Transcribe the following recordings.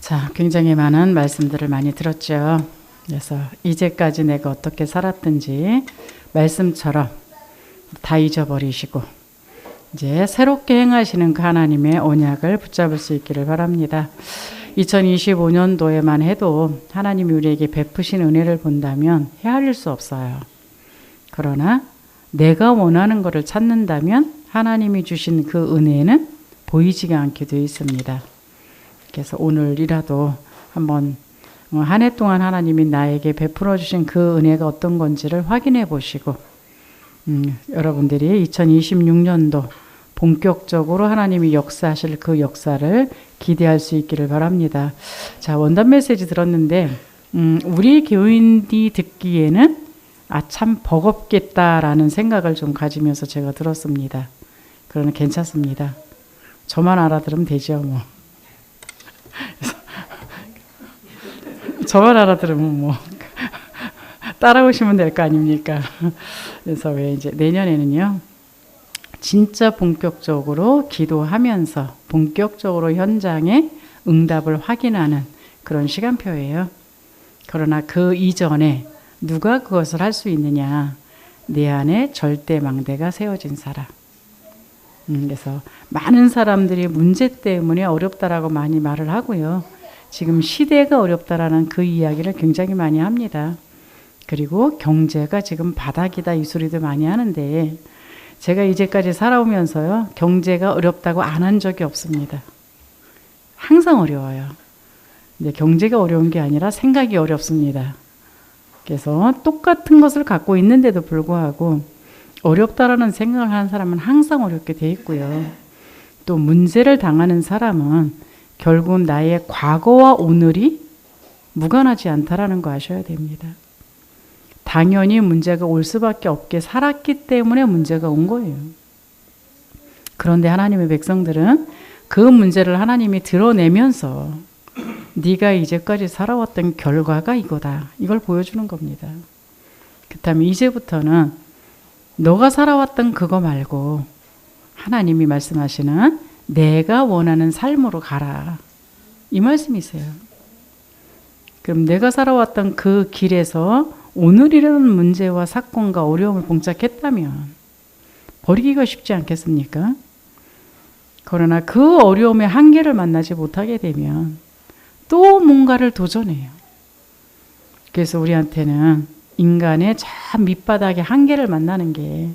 자, 굉장히 많은 말씀들을 많이 들었죠. 그래서 이제까지 내가 어떻게 살았든지 말씀처럼 다 잊어버리시고 이제 새롭게 행하시는 그 하나님의 언약을 붙잡을 수 있기를 바랍니다. 2025년도에만 해도 하나님이 우리에게 베푸신 은혜를 본다면 헤아릴 수 없어요. 그러나 내가 원하는 것을 찾는다면 하나님이 주신 그 은혜는 보이지가 않게 되어 있습니다. 그래서 오늘이라도 한번 한 해 동안 하나님이 나에게 베풀어 주신 그 은혜가 어떤 건지를 확인해 보시고 여러분들이 2026년도 본격적으로 하나님이 역사하실 그 역사를 기대할 수 있기를 바랍니다. 자, 원단 메시지 들었는데 우리 교인이 듣기에는 참 버겁겠다라는 생각을 좀 가지면서 제가 들었습니다. 그러나 괜찮습니다. 저만 알아들으면 되죠, 뭐. 저만 알아들으면 뭐 따라오시면 될 거 아닙니까? 그래서 왜 이제 내년에는요, 진짜 본격적으로 기도하면서 본격적으로 현장의 응답을 확인하는 그런 시간표예요. 그러나 그 이전에 누가 그것을 할 수 있느냐? 내 안에 절대망대가 세워진 사람. 그래서 많은 사람들이 문제 때문에 어렵다라고 많이 말을 하고요. 지금 시대가 어렵다라는 그 이야기를 굉장히 많이 합니다. 그리고 경제가 지금 바닥이다 이 소리도 많이 하는데 제가 이제까지 살아오면서요, 경제가 어렵다고 안 한 적이 없습니다. 항상 어려워요. 근데 경제가 어려운 게 아니라 생각이 어렵습니다. 그래서 똑같은 것을 갖고 있는데도 불구하고 어렵다라는 생각을 하는 사람은 항상 어렵게 돼 있고요. 또 문제를 당하는 사람은 결국 나의 과거와 오늘이 무관하지 않다라는 거 아셔야 됩니다. 당연히 문제가 올 수밖에 없게 살았기 때문에 문제가 온 거예요. 그런데 하나님의 백성들은 그 문제를 하나님이 드러내면서 네가 이제까지 살아왔던 결과가 이거다. 이걸 보여주는 겁니다. 그렇다면 이제부터는 너가 살아왔던 그거 말고 하나님이 말씀하시는 내가 원하는 삶으로 가라. 이 말씀이세요. 그럼 내가 살아왔던 그 길에서 오늘이라는 문제와 사건과 어려움을 봉착했다면 버리기가 쉽지 않겠습니까? 그러나 그 어려움의 한계를 만나지 못하게 되면 또 뭔가를 도전해요. 그래서 우리한테는 인간의 참 밑바닥의 한계를 만나는 게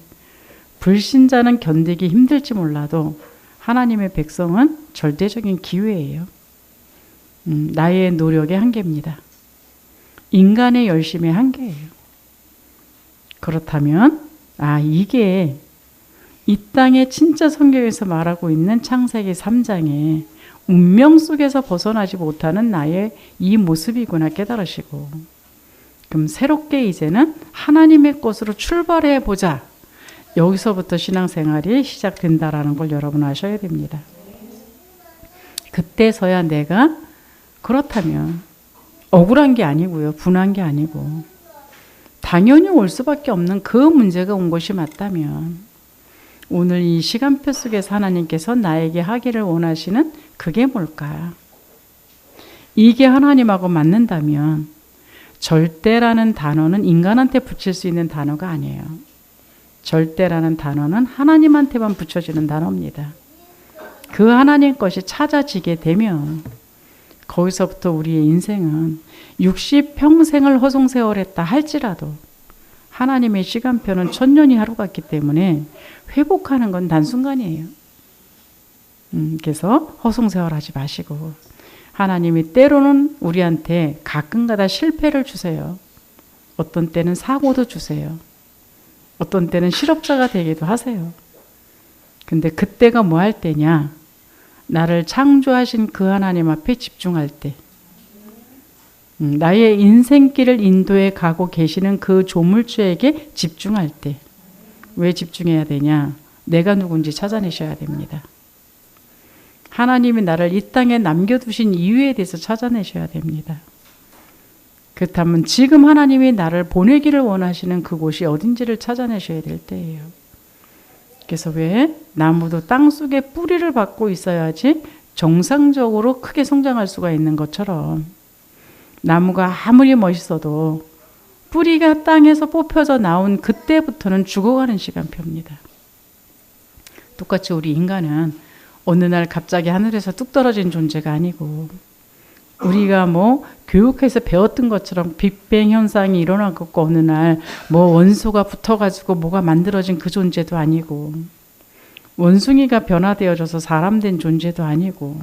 불신자는 견디기 힘들지 몰라도 하나님의 백성은 절대적인 기회예요. 나의 노력의 한계입니다. 인간의 열심의 한계예요. 그렇다면 이게 이 땅에 진짜 성경에서 말하고 있는 창세기 3장에 운명 속에서 벗어나지 못하는 나의 이 모습이구나 깨달으시고 그럼 새롭게 이제는 하나님의 것으로 출발해 보자. 여기서부터 신앙생활이 시작된다라는 걸 여러분 아셔야 됩니다. 그때서야 내가 그렇다면 억울한 게 아니고요. 분한 게 아니고 당연히 올 수밖에 없는 그 문제가 온 것이 맞다면 오늘 이 시간표 속에서 하나님께서 나에게 하기를 원하시는 그게 뭘까? 이게 하나님하고 맞는다면 절대라는 단어는 인간한테 붙일 수 있는 단어가 아니에요. 절대라는 단어는 하나님한테만 붙여지는 단어입니다. 그 하나님 것이 찾아지게 되면 거기서부터 우리의 인생은 60평생을 허송세월했다 할지라도 하나님의 시간표는 천년이 하루 같기 때문에 회복하는 건 단순간이에요. 그래서 허송세월하지 마시고 하나님이 때로는 우리한테 가끔가다 실패를 주세요. 어떤 때는 사고도 주세요. 어떤 때는 실업자가 되기도 하세요. 근데 그때가 뭐 할 때냐? 나를 창조하신 그 하나님 앞에 집중할 때, 나의 인생길을 인도해 가고 계시는 그 조물주에게 집중할 때. 왜 집중해야 되냐? 내가 누군지 찾아내셔야 됩니다. 하나님이 나를 이 땅에 남겨두신 이유에 대해서 찾아내셔야 됩니다. 그렇다면 지금 하나님이 나를 보내기를 원하시는 그곳이 어딘지를 찾아내셔야 될 때예요. 그래서 왜 나무도 땅속에 뿌리를 받고 있어야지 정상적으로 크게 성장할 수가 있는 것처럼 나무가 아무리 멋있어도 뿌리가 땅에서 뽑혀져 나온 그때부터는 죽어가는 시간표입니다. 똑같이 우리 인간은 어느 날 갑자기 하늘에서 뚝 떨어진 존재가 아니고 우리가 뭐 교육해서 배웠던 것처럼 빅뱅 현상이 일어나고 어느 날 뭐 원소가 붙어가지고 뭐가 만들어진 그 존재도 아니고 원숭이가 변화되어져서 사람 된 존재도 아니고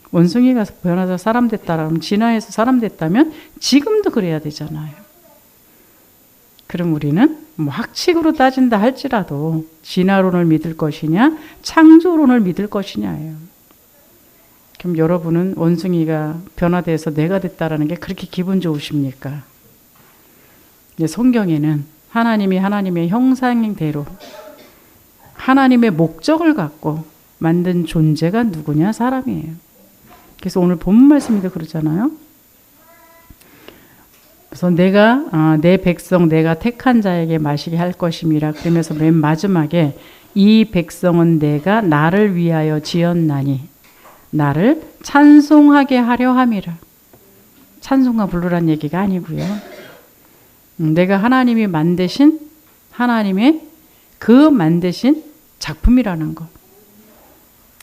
원숭이가 변화돼서 사람 됐다라면 진화해서 사람 됐다면 지금도 그래야 되잖아요. 그럼 우리는 뭐 학칙으로 따진다 할지라도 진화론을 믿을 것이냐 창조론을 믿을 것이냐예요. 그럼 여러분은 원숭이가 변화돼서 내가 됐다라는 게 그렇게 기분 좋으십니까? 성경에는 하나님이 하나님의 형상대로 하나님의 목적을 갖고 만든 존재가 누구냐? 사람이에요. 그래서 오늘 본문 말씀에도 그러잖아요. 그래서 내가 내 백성 내가 택한 자에게 마시게 할 것임이라. 그러면서 맨 마지막에 이 백성은 내가 나를 위하여 지었나니 나를 찬송하게 하려 함이라. 찬송가 부르란 얘기가 아니고요. 내가 하나님이 만드신 하나님의 그 만드신 작품이라는 거.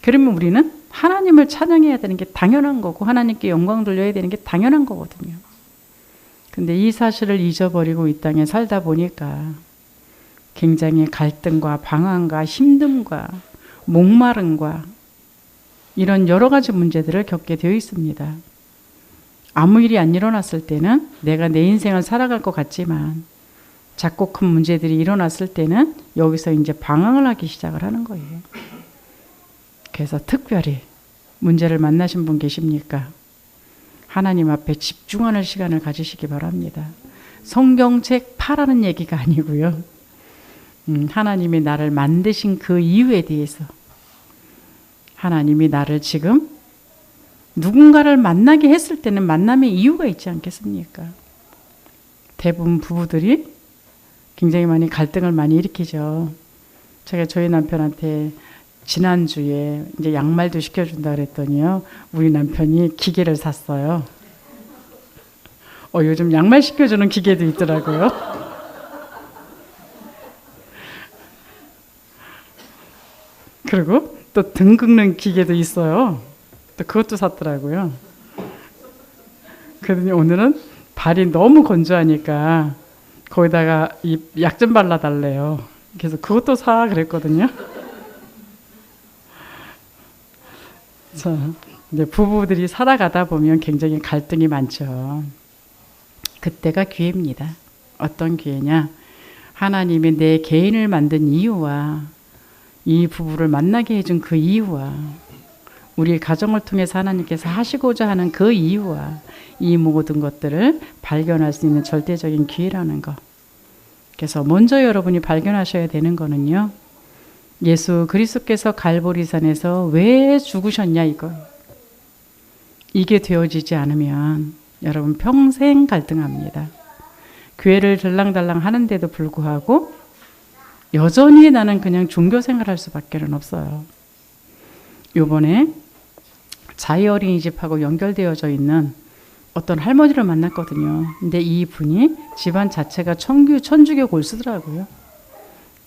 그러면 우리는 하나님을 찬양해야 되는 게 당연한 거고 하나님께 영광 돌려야 되는 게 당연한 거거든요. 근데 이 사실을 잊어버리고 이 땅에 살다 보니까 굉장히 갈등과 방황과 힘듦과 목마름과 이런 여러 가지 문제들을 겪게 되어 있습니다. 아무 일이 안 일어났을 때는 내가 내 인생을 살아갈 것 같지만 작고 큰 문제들이 일어났을 때는 여기서 이제 방황을 하기 시작을 하는 거예요. 그래서 특별히 문제를 만나신 분 계십니까? 하나님 앞에 집중하는 시간을 가지시기 바랍니다. 성경책 파라는 얘기가 아니고요. 하나님이 나를 만드신 그 이유에 대해서 하나님이 나를 지금 누군가를 만나게 했을 때는 만남의 이유가 있지 않겠습니까? 대부분 부부들이 굉장히 많이 갈등을 많이 일으키죠. 제가 저희 남편한테 지난주에 이제 양말도 시켜준다 그랬더니요. 우리 남편이 기계를 샀어요. 요즘 양말 시켜주는 기계도 있더라고요. 그리고 또 등 긁는 기계도 있어요. 또 그것도 샀더라고요. 그러더니 오늘은 발이 너무 건조하니까 거기다가 약 좀 발라달래요. 그래서 그것도 사 그랬거든요. 자, 이제 부부들이 살아가다 보면 굉장히 갈등이 많죠. 그때가 기회입니다. 어떤 기회냐? 하나님이 내 개인을 만든 이유와 이 부부를 만나게 해준 그 이유와 우리 가정을 통해서 하나님께서 하시고자 하는 그 이유와 이 모든 것들을 발견할 수 있는 절대적인 기회라는 것. 그래서 먼저 여러분이 발견하셔야 되는 거는요. 예수 그리스도께서 갈보리산에서 왜 죽으셨냐 이거. 이게 되어지지 않으면 여러분 평생 갈등합니다. 교회를 들랑달랑 하는데도 불구하고 여전히 나는 그냥 종교 생활할 수밖에는 없어요. 요번에 자이 어린이집하고 연결되어져 있는 어떤 할머니를 만났거든요. 근데 이 분이 집안 자체가 천주교 골수더라고요.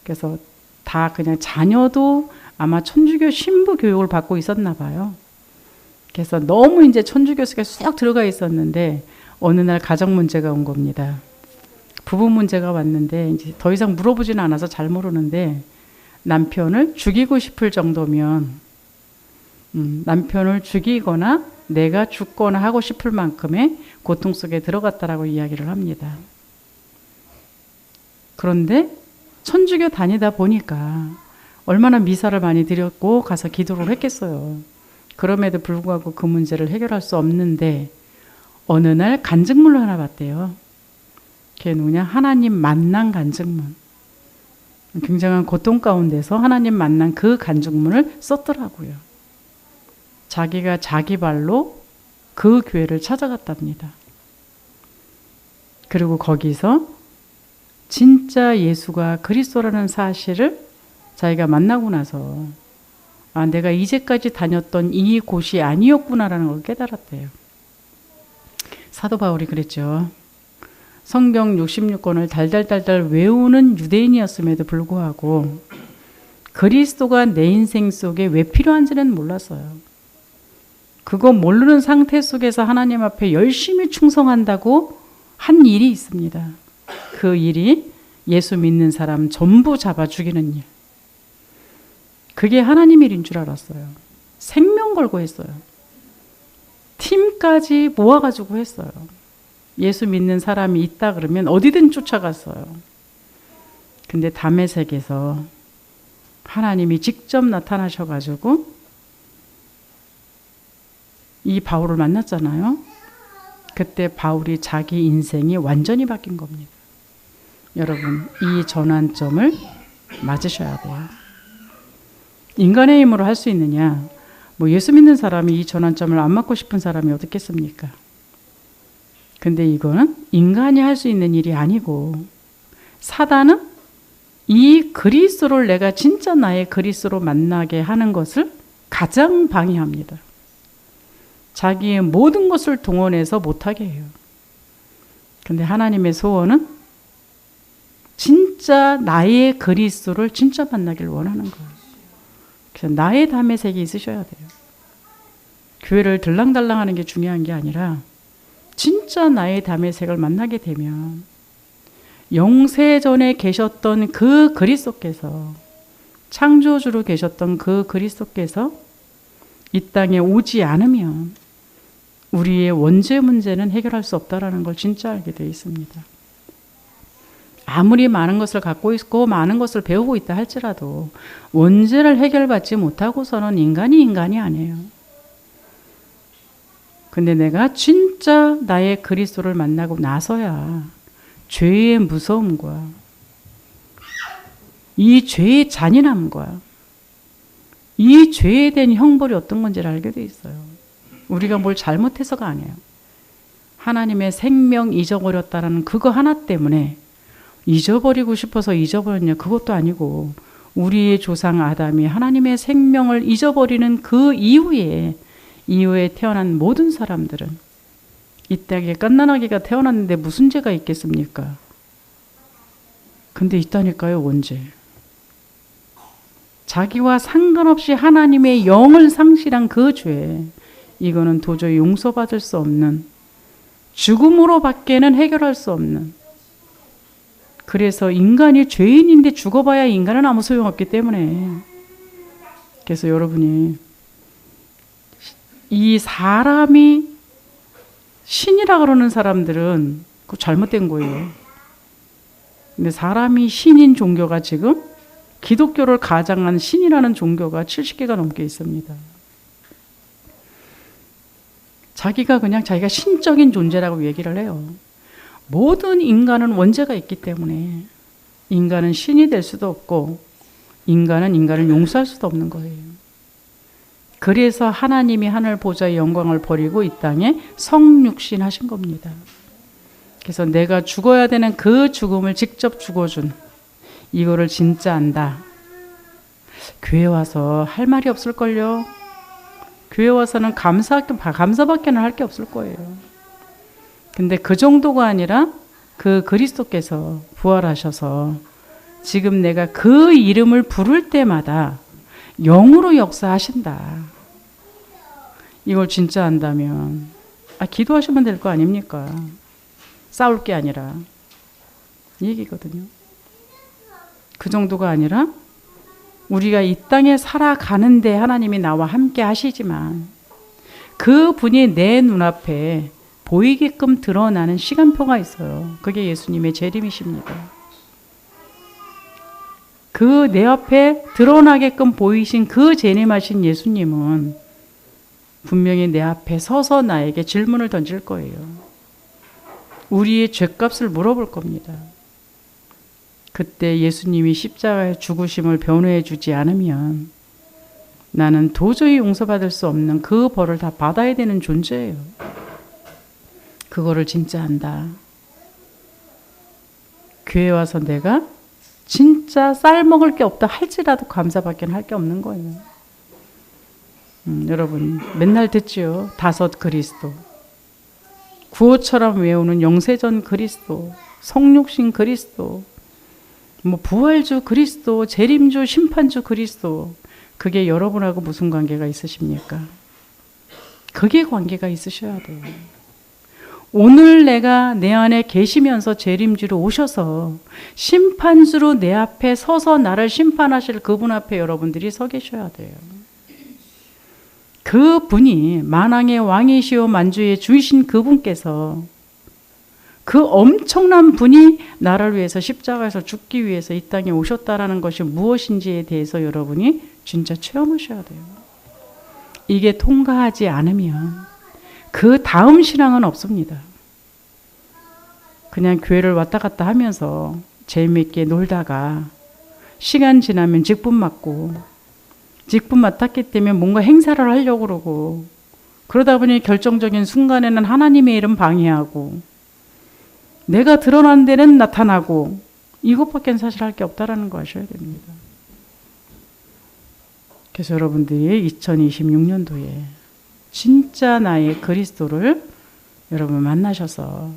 그래서 다 그냥 자녀도 아마 천주교 신부 교육을 받고 있었나 봐요. 그래서 너무 이제 천주교 속에 쑥 들어가 있었는데 어느 날 가정 문제가 온 겁니다. 부부 문제가 왔는데 이제 더 이상 물어보지는 않아서 잘 모르는데 남편을 죽이고 싶을 정도면 남편을 죽이거나 내가 죽거나 하고 싶을 만큼의 고통 속에 들어갔다라고 이야기를 합니다. 그런데 천주교 다니다 보니까 얼마나 미사를 많이 드렸고 가서 기도를 했겠어요. 그럼에도 불구하고 그 문제를 해결할 수 없는데 어느 날 간증문을 하나 봤대요. 그게 누구냐? 하나님 만난 간증문. 굉장한 고통 가운데서 하나님 만난 그 간증문을 썼더라고요. 자기가 자기 발로 그 교회를 찾아갔답니다. 그리고 거기서 진짜 예수가 그리스도라는 사실을 자기가 만나고 나서 아, 내가 이제까지 다녔던 이 곳이 아니었구나라는 걸 깨달았대요. 사도 바울이 그랬죠. 성경 66권을 달달달달 외우는 유대인이었음에도 불구하고 그리스도가 내 인생 속에 왜 필요한지는 몰랐어요. 그거 모르는 상태 속에서 하나님 앞에 열심히 충성한다고 한 일이 있습니다. 그 일이 예수 믿는 사람 전부 잡아 죽이는 일. 그게 하나님 일인 줄 알았어요. 생명 걸고 했어요. 팀까지 모아가지고 했어요. 예수 믿는 사람이 있다 그러면 어디든 쫓아갔어요. 근데 다메섹에서 하나님이 직접 나타나셔가지고 이 바울을 만났잖아요. 그때 바울이 자기 인생이 완전히 바뀐 겁니다. 여러분, 이 전환점을 맞으셔야 돼요. 인간의 힘으로 할 수 있느냐? 뭐 예수 믿는 사람이 이 전환점을 안 맞고 싶은 사람이 어떻겠습니까? 근데 이거는 인간이 할 수 있는 일이 아니고 사단은 이 그리스도를 내가 진짜 나의 그리스도로 만나게 하는 것을 가장 방해합니다. 자기의 모든 것을 동원해서 못하게 해요. 근데 하나님의 소원은 진짜 나의 그리스도를 진짜 만나길 원하는 거예요. 그래서 나의 다메섹이 있으셔야 돼요. 교회를 들랑달랑 하는 게 중요한 게 아니라 진짜 나의 다메섹을 만나게 되면 영세전에 계셨던 그 그리스도께서, 창조주로 계셨던 그 그리스도께서 이 땅에 오지 않으면 우리의 원죄 문제는 해결할 수 없다라는 걸 진짜 알게 되어 있습니다. 아무리 많은 것을 갖고 있고 많은 것을 배우고 있다 할지라도 원죄를 해결받지 못하고서는 인간이 아니에요. 근데 내가 진짜 나의 그리스도를 만나고 나서야 죄의 무서움과 이 죄의 잔인함과 이 죄에 대한 형벌이 어떤 건지를 알게 돼 있어요. 우리가 뭘 잘못해서가 아니에요. 하나님의 생명 잊어버렸다라는 그거 하나 때문에 잊어버리고 싶어서 잊어버렸냐, 그것도 아니고 우리의 조상 아담이 하나님의 생명을 잊어버리는 그 이후에 태어난 모든 사람들은 이 땅에 갓난아기가 태어났는데 무슨 죄가 있겠습니까? 근데 있다니까요, 원죄. 자기와 상관없이 하나님의 영을 상실한 그 죄, 이거는 도저히 용서받을 수 없는, 죽음으로 밖에는 해결할 수 없는. 그래서 인간이 죄인인데 죽어봐야 인간은 아무 소용없기 때문에, 그래서 여러분이 이 사람이 신이라 그러는 사람들은 그거 잘못된 거예요. 근데 사람이 신인 종교가 지금 기독교를 가장한 신이라는 종교가 70개가 넘게 있습니다. 자기가 그냥 자기가 신적인 존재라고 얘기를 해요. 모든 인간은 원죄가 있기 때문에 인간은 신이 될 수도 없고 인간은 인간을 용서할 수도 없는 거예요. 그래서 하나님이 하늘 보좌의 영광을 버리고 이 땅에 성육신 하신 겁니다. 그래서 내가 죽어야 되는 그 죽음을 직접 죽어준, 이거를 진짜 안다. 교회 와서 할 말이 없을걸요. 교회 와서는 감사밖에는 할 게 없을 거예요. 근데 그 정도가 아니라 그 그리스도께서 부활하셔서 지금 내가 그 이름을 부를 때마다 영으로 역사하신다. 이걸 진짜 안다면 기도하시면 될 거 아닙니까? 싸울 게 아니라 이 얘기거든요. 그 정도가 아니라 우리가 이 땅에 살아가는데 하나님이 나와 함께 하시지만 그 분이 내 눈앞에 보이게끔 드러나는 시간표가 있어요. 그게 예수님의 재림이십니다. 그 내 앞에 드러나게끔 보이신 그 재림하신 예수님은 분명히 내 앞에 서서 나에게 질문을 던질 거예요. 우리의 죄값을 물어볼 겁니다. 그때 예수님이 십자가의 죽으심을 변호해 주지 않으면 나는 도저히 용서받을 수 없는 그 벌을 다 받아야 되는 존재예요. 그거를 진짜 안다. 교회 와서 내가 진짜 쌀 먹을 게 없다 할지라도 감사밖에 할 게 없는 거예요. 여러분 맨날 듣지요. 다섯 그리스도. 구호처럼 외우는 영세전 그리스도, 성육신 그리스도, 뭐 부활주 그리스도, 재림주, 심판주 그리스도. 그게 여러분하고 무슨 관계가 있으십니까? 그게 관계가 있으셔야 돼요. 오늘 내가 내 안에 계시면서 재림주로 오셔서 심판주로 내 앞에 서서 나를 심판하실 그분 앞에 여러분들이 서 계셔야 돼요. 그분이 만왕의 왕이시오 만주의 주이신 그분께서 그 엄청난 분이 나를 위해서 십자가에서 죽기 위해서 이 땅에 오셨다라는 것이 무엇인지에 대해서 여러분이 진짜 체험하셔야 돼요. 이게 통과하지 않으면 그 다음 신앙은 없습니다. 그냥 교회를 왔다 갔다 하면서 재미있게 놀다가 시간 지나면 직분 맡고, 직분 맡았기 때문에 뭔가 행사를 하려고 그러고, 그러다 보니 결정적인 순간에는 하나님의 이름 방해하고, 내가 드러난 데는 나타나고, 이것밖에 사실 할 게 없다라는 거 아셔야 됩니다. 그래서 여러분들이 2026년도에 진짜 나의 그리스도를 여러분 만나셔서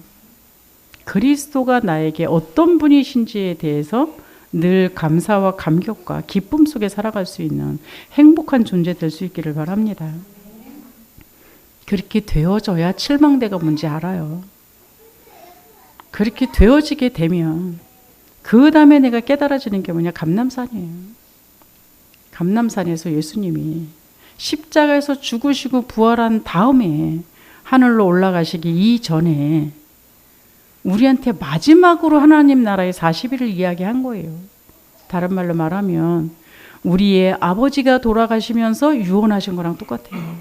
그리스도가 나에게 어떤 분이신지에 대해서 늘 감사와 감격과 기쁨 속에 살아갈 수 있는 행복한 존재 될 수 있기를 바랍니다. 그렇게 되어져야 칠망대가 뭔지 알아요. 그렇게 되어지게 되면 그 다음에 내가 깨달아지는 게 뭐냐? 감람산이에요. 감람산에서 예수님이 십자가에서 죽으시고 부활한 다음에 하늘로 올라가시기 이전에 우리한테 마지막으로 하나님 나라의 40일을 이야기한 거예요. 다른 말로 말하면 우리의 아버지가 돌아가시면서 유언하신 거랑 똑같아요.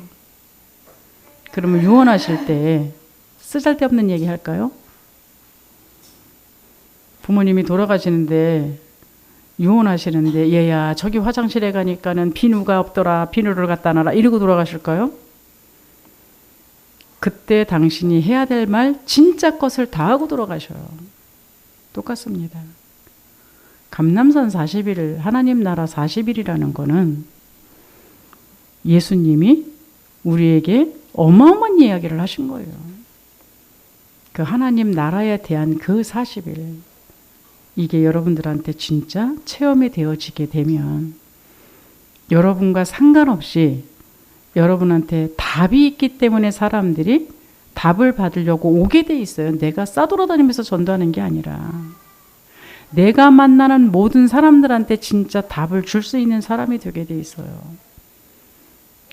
그러면 유언하실 때 쓰잘데없는 얘기 할까요? 부모님이 돌아가시는데 유언하시는데 얘야 저기 화장실에 가니까는 비누가 없더라, 비누를 갖다 놔라 이러고 돌아가실까요? 그때 당신이 해야 될 말 진짜 것을 다 하고 돌아가셔요. 똑같습니다. 감람산 40일, 하나님 나라 40일이라는 거는 예수님이 우리에게 어마어마한 이야기를 하신 거예요. 그 하나님 나라에 대한 그 40일, 이게 여러분들한테 진짜 체험이 되어지게 되면 여러분과 상관없이 여러분한테 답이 있기 때문에 사람들이 답을 받으려고 오게 돼 있어요. 내가 싸돌아다니면서 전도하는 게 아니라 내가 만나는 모든 사람들한테 진짜 답을 줄 수 있는 사람이 되게 돼 있어요.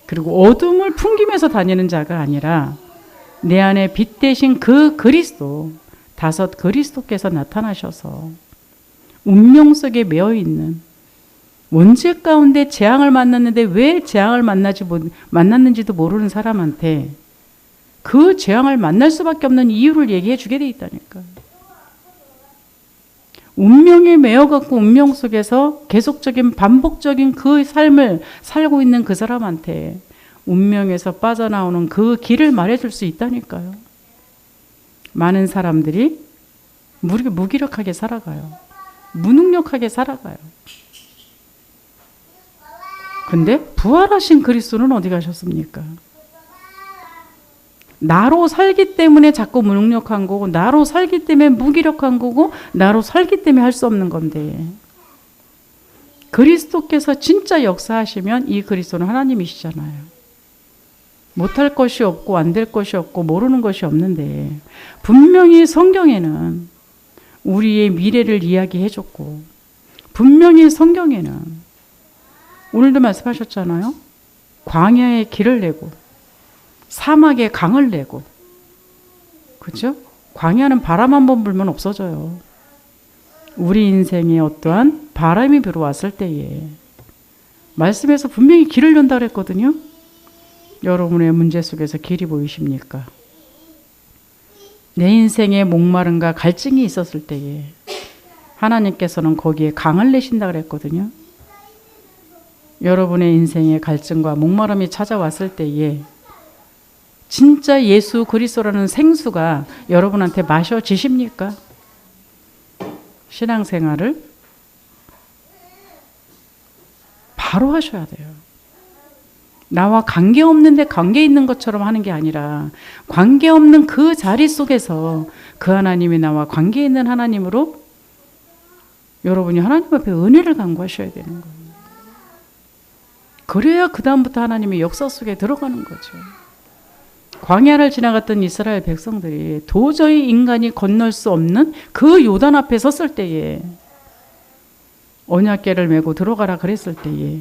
그리고 어둠을 풍기면서 다니는 자가 아니라 내 안에 빛 대신 그 그리스도, 다섯 그리스도께서 나타나셔서 운명 속에 매여 있는 원죄 가운데 재앙을 만났는데 왜 재앙을 만났는지도 모르는 사람한테 그 재앙을 만날 수밖에 없는 이유를 얘기해 주게 돼 있다니까. 운명에 매여갖고 운명 속에서 계속적인 반복적인 그 삶을 살고 있는 그 사람한테 운명에서 빠져나오는 그 길을 말해줄 수 있다니까요. 많은 사람들이 무기력하게 살아가요. 무능력하게 살아가요. 근데 부활하신 그리스도는 어디 가셨습니까? 나로 살기 때문에 자꾸 무능력한 거고, 나로 살기 때문에 무기력한 거고, 나로 살기 때문에 할 수 없는 건데, 그리스도께서 진짜 역사하시면 이 그리스도는 하나님이시잖아요. 못할 것이 없고 안 될 것이 없고 모르는 것이 없는데 분명히 성경에는 우리의 미래를 이야기해 줬고, 분명히 성경에는 오늘도 말씀하셨잖아요. 광야에 길을 내고 사막에 강을 내고, 그렇죠? 광야는 바람 한 번 불면 없어져요. 우리 인생에 어떠한 바람이 불어왔을 때에 말씀에서 분명히 길을 연다 그랬거든요. 여러분의 문제 속에서 길이 보이십니까? 내 인생에 목마름과 갈증이 있었을 때에 하나님께서는 거기에 강을 내신다 그랬거든요. 여러분의 인생에 갈증과 목마름이 찾아왔을 때에 진짜 예수 그리스도라는 생수가 여러분한테 마셔지십니까? 신앙생활을 바로 하셔야 돼요. 나와 관계없는데 관계 있는 것처럼 하는 게 아니라 관계없는 그 자리 속에서 그 하나님이 나와 관계 있는 하나님으로 여러분이 하나님 앞에 은혜를 간구하셔야 되는 거예요. 그래야 그 다음부터 하나님의 역사 속에 들어가는 거죠. 광야를 지나갔던 이스라엘 백성들이 도저히 인간이 건널 수 없는 그 요단 앞에 섰을 때에 언약궤를 메고 들어가라 그랬을 때에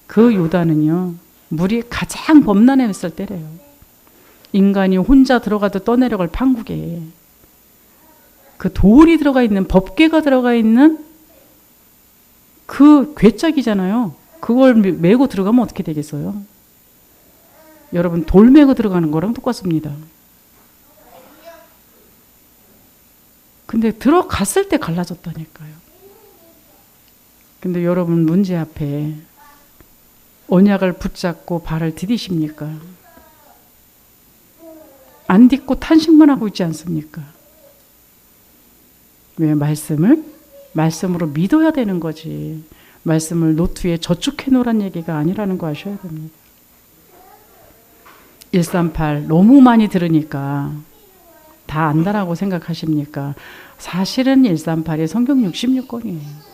그 요단은요 물이 가장 범람했을 때래요. 인간이 혼자 들어가도 떠내려갈 판국에 그 돌이 들어가 있는 법궤가 들어가 있는 그 궤짝이잖아요. 그걸 메고 들어가면 어떻게 되겠어요? 여러분 돌 메고 들어가는 거랑 똑같습니다. 근데 들어갔을 때 갈라졌다니까요. 근데 여러분 문제 앞에 언약을 붙잡고 발을 디디십니까? 안 딛고 탄식만 하고 있지 않습니까? 왜? 말씀으로 믿어야 되는 거지. 말씀을 노트에 저축해 놓으란 얘기가 아니라는 거 아셔야 됩니다. 138 너무 많이 들으니까 다 안다라고 생각하십니까? 사실은 138이 성경 66권이에요.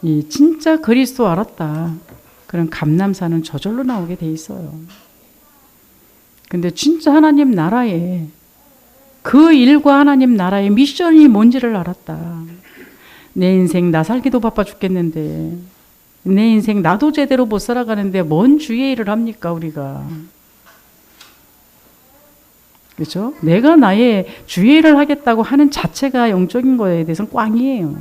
이 진짜 그리스도 알았다. 그런 감남산은 저절로 나오게 돼 있어요. 근데 진짜 하나님 나라에 그 일과 하나님 나라의 미션이 뭔지를 알았다. 내 인생 나 살기도 바빠 죽겠는데 내 인생 나도 제대로 못 살아가는데 뭔 주의 일을 합니까 우리가. 그렇죠? 내가 나의 주의 일을 하겠다고 하는 자체가 영적인 거에 대해서는 꽝이에요.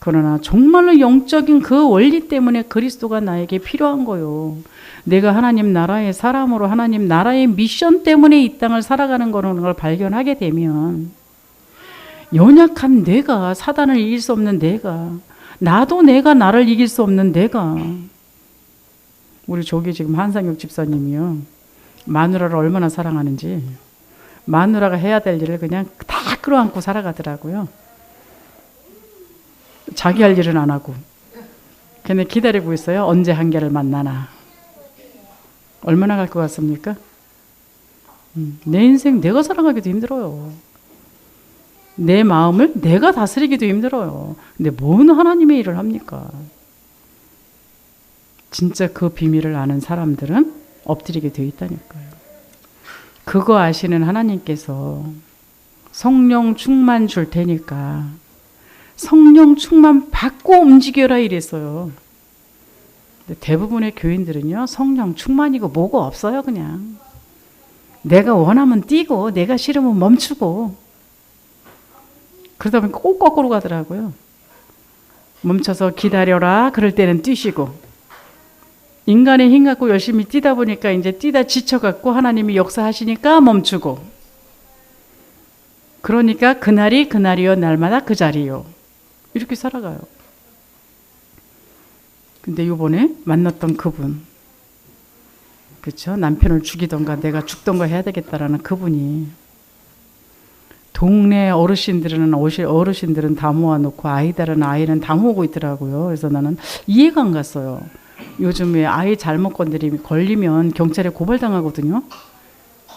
그러나 정말로 영적인 그 원리 때문에 그리스도가 나에게 필요한 거요. 내가 하나님 나라의 사람으로 하나님 나라의 미션 때문에 이 땅을 살아가는 거라는 걸 발견하게 되면 연약한 내가 사단을 이길 수 없는 나도 내가 나를 이길 수 없는 우리 저기 지금 한상혁 집사님이요. 마누라를 얼마나 사랑하는지 마누라가 해야 될 일을 그냥 다 끌어안고 살아가더라고요. 자기 할 일은 안 하고 걔네 기다리고 있어요. 언제 한계를 만나나. 얼마나 갈 것 같습니까? 내 인생 내가 살아가기도 힘들어요. 내 마음을 내가 다스리기도 힘들어요. 근데 뭔 하나님의 일을 합니까? 진짜 그 비밀을 아는 사람들은 엎드리게 되어 있다니까요. 그거 아시는 하나님께서 성령 충만 줄 테니까 성령 충만 받고 움직여라 이랬어요. 근데 대부분의 교인들은요 성령 충만이고 뭐고 없어요. 그냥 내가 원하면 뛰고 내가 싫으면 멈추고 그러다 보니까 꼭 거꾸로 가더라고요. 멈춰서 기다려라 그럴 때는 뛰시고 인간의 힘 갖고 열심히 뛰다 보니까 이제 뛰다 지쳐갖고 하나님이 역사하시니까 멈추고 그러니까 그날이 그날이요 날마다 그 자리요 이렇게 살아가요. 근데 이번에 만났던 그분 그렇죠? 남편을 죽이던가 내가 죽던가 해야 되겠다라는 그분이 동네 어르신들은 다 모아놓고 아이는 다 모으고 있더라고요. 그래서 나는 이해가 안 갔어요. 요즘에 아이 잘못 걸리면 경찰에 고발당하거든요.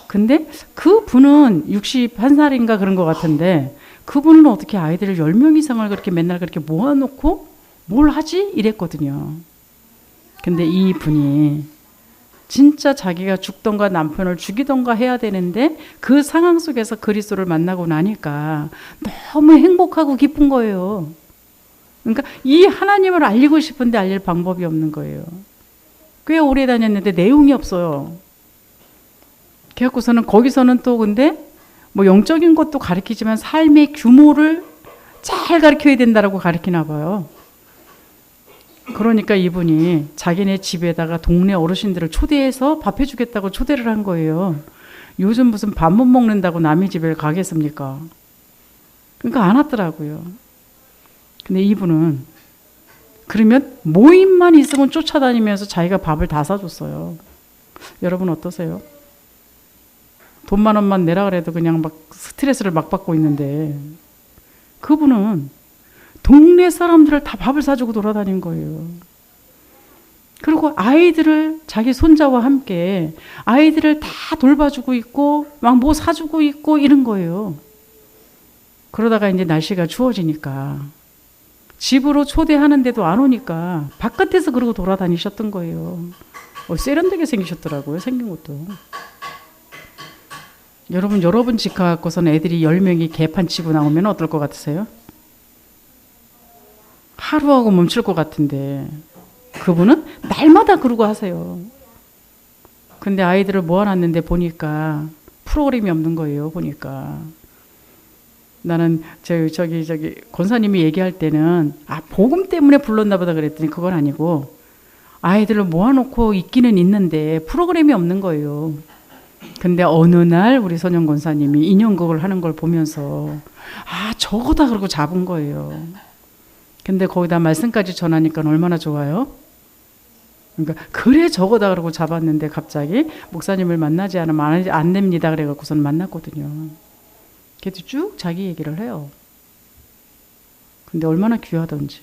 근데 그분은 61살인가 그런 것 같은데 그분은 어떻게 아이들을 10명 이상을 그렇게 맨날 그렇게 모아놓고 뭘 하지? 이랬거든요. 근데 이 분이 진짜 자기가 죽던가 남편을 죽이던가 해야 되는데 그 상황 속에서 그리스도를 만나고 나니까 너무 행복하고 기쁜 거예요. 그러니까 이 하나님을 알리고 싶은데 알릴 방법이 없는 거예요. 꽤 오래 다녔는데 내용이 없어요. 그래갖고서는 거기서는 또 근데 뭐 영적인 것도 가르치지만 삶의 규모를 잘 가르쳐야 된다라고 가르치나 봐요. 그러니까 이분이 자기네 집에다가 동네 어르신들을 초대해서 밥 해주겠다고 초대를 한 거예요. 요즘 무슨 밥 못 먹는다고 남의 집에 가겠습니까? 그러니까 안 왔더라고요. 근데 이분은 그러면 모임만 있으면 쫓아다니면서 자기가 밥을 다 사줬어요. 여러분 어떠세요? 돈만 원만 내라 그래도 그냥 막 스트레스를 막 받고 있는데 그분은 동네 사람들을 다 밥을 사주고 돌아다닌 거예요. 그리고 아이들을 자기 손자와 함께 아이들을 다 돌봐주고 있고 막 뭐 사주고 있고 이런 거예요. 그러다가 이제 날씨가 추워지니까 집으로 초대하는데도 안 오니까 바깥에서 그러고 돌아다니셨던 거예요. 세련되게 생기셨더라고요. 생긴 것도. 여러분 집 가고서는 애들이 10명이 개판 치고 나오면 어떨 것 같으세요? 하루하고 멈출 것 같은데 그분은 날마다 그러고 하세요. 근데 아이들을 모아놨는데 보니까 프로그램이 없는 거예요. 보니까 나는 저기 권사님이 얘기할 때는 복음 때문에 불렀나 보다 그랬더니 그건 아니고 아이들을 모아놓고 있기는 있는데 프로그램이 없는 거예요. 근데 어느 날 우리 선영 권사님이 인형극을 하는 걸 보면서 저거다 그러고 잡은 거예요. 근데 거기다 말씀까지 전하니까 얼마나 좋아요? 그러니까 그래 저거다 그러고 잡았는데 갑자기 목사님을 만나지 않으면 안 됩니다 그래갖고선 만났거든요. 걔도 쭉 자기 얘기를 해요. 근데 얼마나 귀하던지.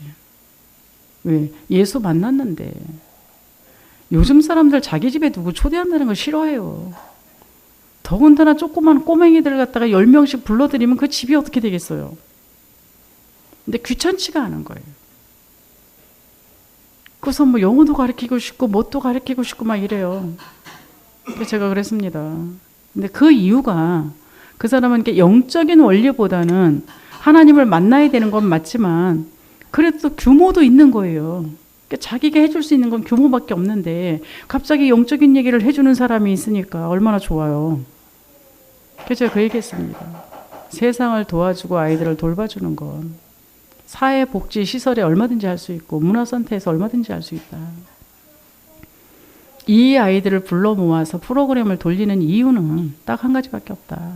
왜? 예수 만났는데 요즘 사람들 자기 집에 누구 초대한다는 걸 싫어해요. 더군다나 조그만 꼬맹이들 갖다가 10명씩 불러들이면 그 집이 어떻게 되겠어요? 근데 귀찮지가 않은 거예요. 그래서 뭐 영어도 가르치고 싶고 뭣도 가르치고 싶고 막 이래요. 그래서 제가 그랬습니다. 근데 그 이유가 그 사람은 이렇게 영적인 원리보다는 하나님을 만나야 되는 건 맞지만 그래도 규모도 있는 거예요. 그러니까 자기가 해줄 수 있는 건 규모밖에 없는데 갑자기 영적인 얘기를 해주는 사람이 있으니까 얼마나 좋아요. 그래서 제가 그 얘기했습니다. 세상을 도와주고 아이들을 돌봐주는 건 사회복지시설에 얼마든지 할 수 있고 문화센터에서 얼마든지 할 수 있다. 이 아이들을 불러 모아서 프로그램을 돌리는 이유는 딱 한 가지밖에 없다.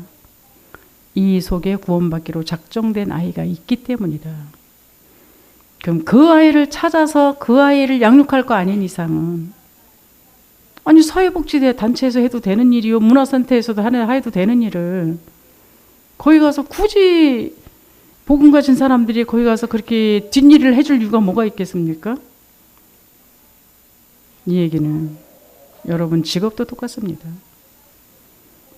이 속에 구원받기로 작정된 아이가 있기 때문이다. 그럼 그 아이를 찾아서 그 아이를 양육할 거 아닌 이상은 사회복지대 단체에서 해도 되는 일이요 문화센터에서도 해도 되는 일을 거기 가서 굳이 복음 가진 사람들이 거기 가서 그렇게 뒷일을 해줄 이유가 뭐가 있겠습니까? 이 얘기는 여러분 직업도 똑같습니다.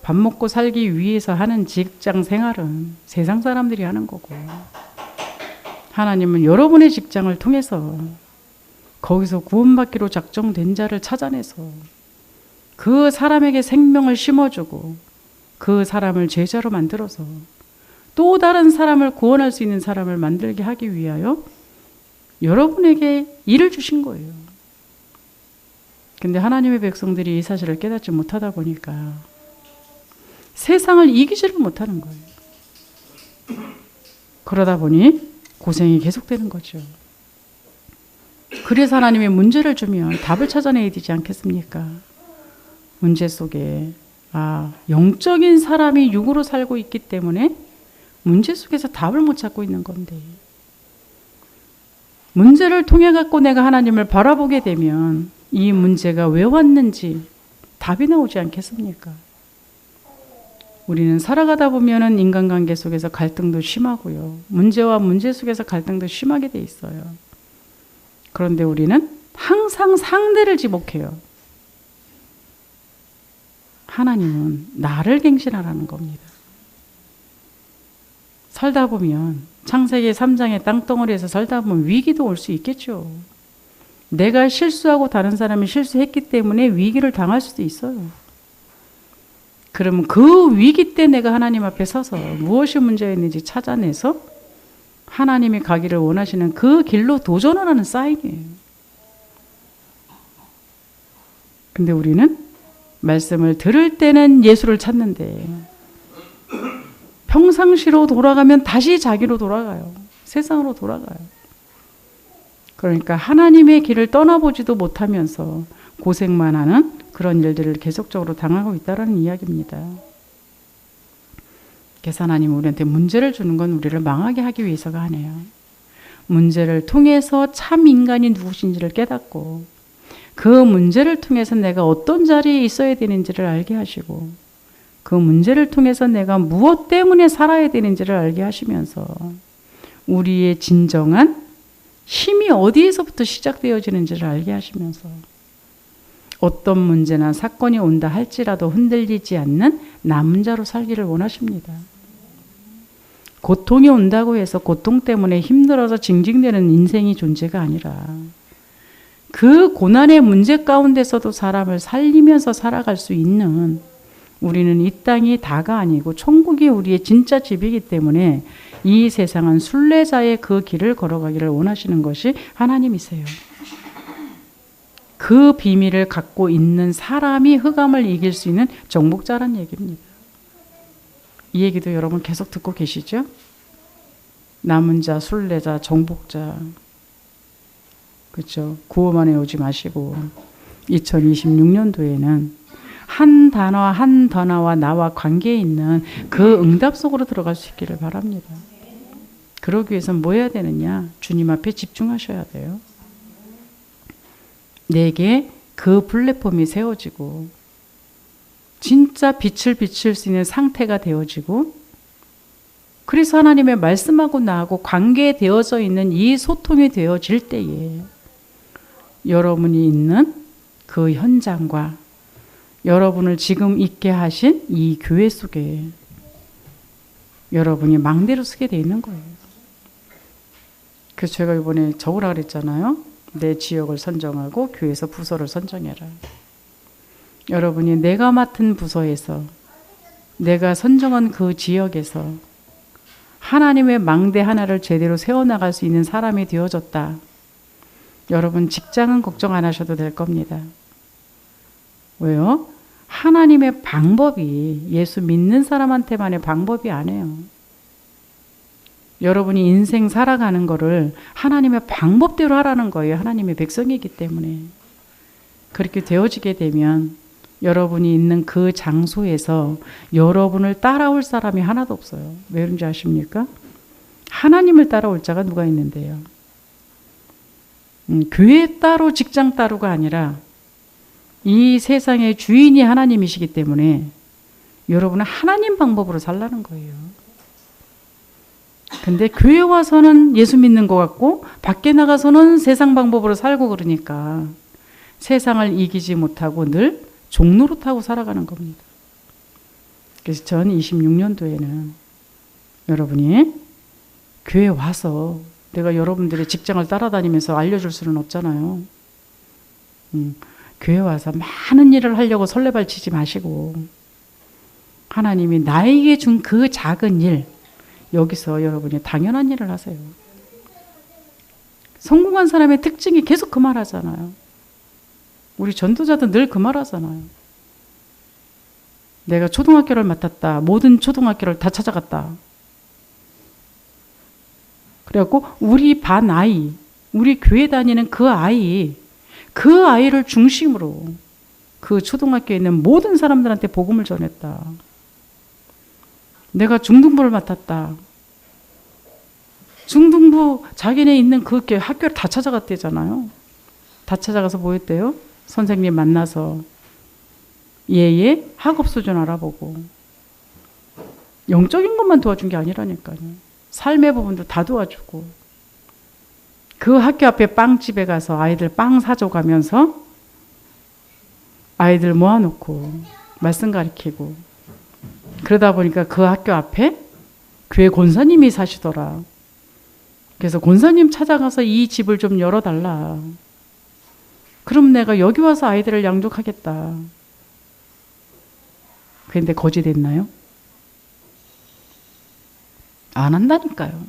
밥 먹고 살기 위해서 하는 직장 생활은 세상 사람들이 하는 거고 하나님은 여러분의 직장을 통해서 거기서 구원받기로 작정된 자를 찾아내서 그 사람에게 생명을 심어주고 그 사람을 제자로 만들어서 또 다른 사람을 구원할 수 있는 사람을 만들게 하기 위하여 여러분에게 일을 주신 거예요. 근데 하나님의 백성들이 이 사실을 깨닫지 못하다 보니까 세상을 이기지를 못하는 거예요. 그러다 보니 고생이 계속되는 거죠. 그래서 하나님이 문제를 주면 답을 찾아내야 되지 않겠습니까? 문제 속에 영적인 사람이 육으로 살고 있기 때문에 문제 속에서 답을 못 찾고 있는 건데 문제를 통해 갖고 내가 하나님을 바라보게 되면 이 문제가 왜 왔는지 답이 나오지 않겠습니까? 우리는 살아가다 보면은 인간관계 속에서 갈등도 심하고요. 문제와 문제 속에서 갈등도 심하게 돼 있어요. 그런데 우리는 항상 상대를 지목해요. 하나님은 나를 갱신하라는 겁니다. 살다 보면 창세기 3장의 땅덩어리에서 살다 보면 위기도 올 수 있겠죠. 내가 실수하고 다른 사람이 실수했기 때문에 위기를 당할 수도 있어요. 그러면 그 위기 때 내가 하나님 앞에 서서 무엇이 문제였는지 찾아내서 하나님이 가기를 원하시는 그 길로 도전하라는 사인이에요. 근데 우리는 말씀을 들을 때는 예수를 찾는데 평상시로 돌아가면 다시 자기로 돌아가요. 세상으로 돌아가요. 그러니까 하나님의 길을 떠나보지도 못하면서 고생만 하는 그런 일들을 계속적으로 당하고 있다는 이야기입니다. 그래서 하나님 우리한테 문제를 주는 건 우리를 망하게 하기 위해서가 아니에요. 문제를 통해서 참 인간이 누구신지를 깨닫고 그 문제를 통해서 내가 어떤 자리에 있어야 되는지를 알게 하시고 그 문제를 통해서 내가 무엇 때문에 살아야 되는지를 알게 하시면서 우리의 진정한 힘이 어디에서부터 시작되어지는지를 알게 하시면서 어떤 문제나 사건이 온다 할지라도 흔들리지 않는 남은 자로 살기를 원하십니다. 고통이 온다고 해서 고통 때문에 힘들어서 징징대는 인생이 존재가 아니라 그 고난의 문제 가운데서도 사람을 살리면서 살아갈 수 있는, 우리는 이 땅이 다가 아니고 천국이 우리의 진짜 집이기 때문에 이 세상은 순례자의 그 길을 걸어가기를 원하시는 것이 하나님이세요. 그 비밀을 갖고 있는 사람이 흑암을 이길 수 있는 정복자란 얘기입니다. 이 얘기도 여러분 계속 듣고 계시죠? 남은 자, 순례자, 정복자. 그렇죠? 구호만 해오지 마시고 2026년도에는 한 단어와 한 단어와 나와 관계에 있는 그 응답 속으로 들어갈 수 있기를 바랍니다. 그러기 위해서는 뭐 해야 되느냐? 주님 앞에 집중하셔야 돼요. 내게 그 플랫폼이 세워지고 진짜 빛을 비출 수 있는 상태가 되어지고, 그래서 하나님의 말씀하고 나하고 관계되어져 있는 이 소통이 되어질 때에 여러분이 있는 그 현장과 여러분을 지금 있게 하신 이 교회 속에 여러분이 망대로 서게 돼 있는 거예요. 그래서 제가 이번에 적으라 그랬잖아요. 내 지역을 선정하고 교회에서 부서를 선정해라. 여러분이 내가 맡은 부서에서, 내가 선정한 그 지역에서 하나님의 망대 하나를 제대로 세워나갈 수 있는 사람이 되어졌다. 여러분 직장은 걱정 안 하셔도 될 겁니다. 왜요? 하나님의 방법이 예수 믿는 사람한테만의 방법이 아니에요. 여러분이 인생 살아가는 거를 하나님의 방법대로 하라는 거예요. 하나님의 백성이기 때문에. 그렇게 되어지게 되면 여러분이 있는 그 장소에서 여러분을 따라올 사람이 하나도 없어요. 왜 그런지 아십니까? 하나님을 따라올 자가 누가 있는데요. 교회 따로 직장 따로가 아니라 이 세상의 주인이 하나님이시기 때문에 여러분은 하나님 방법으로 살라는 거예요. 근데 교회 와서는 예수 믿는 것 같고 밖에 나가서는 세상 방법으로 살고 그러니까 세상을 이기지 못하고 늘 종노릇하고 살아가는 겁니다. 그래서 전 26년도에는 여러분이 교회 와서, 내가 여러분들의 직장을 따라다니면서 알려줄 수는 없잖아요. 교회 와서 많은 일을 하려고 설레발 치지 마시고 하나님이 나에게 준 그 작은 일, 여기서 여러분이 당연한 일을 하세요. 성공한 사람의 특징이 계속 그 말 하잖아요. 우리 전도자도 늘 그 말 하잖아요. 내가 초등학교를 맡았다. 모든 초등학교를 다 찾아갔다. 그래갖고 우리 반 아이, 우리 교회 다니는 그 아이를 중심으로 그 초등학교에 있는 모든 사람들한테 복음을 전했다. 내가 중등부를 맡았다. 중등부 자기네 있는 그 학교를 다 찾아갔대잖아요. 다 찾아가서 뭐 했대요? 선생님 만나서 얘의 학업 수준 알아보고, 영적인 것만 도와준 게 아니라니까요. 삶의 부분도 다 도와주고, 그 학교 앞에 빵집에 가서 아이들 빵 사줘가면서 아이들 모아놓고 말씀 가르치고, 그러다 보니까 그 학교 앞에 교회 권사님이 사시더라. 그래서 권사님 찾아가서 이 집을 좀 열어달라. 그럼 내가 여기 와서 아이들을 양육하겠다. 그런데 거짓됐나요? 안 한다니까요.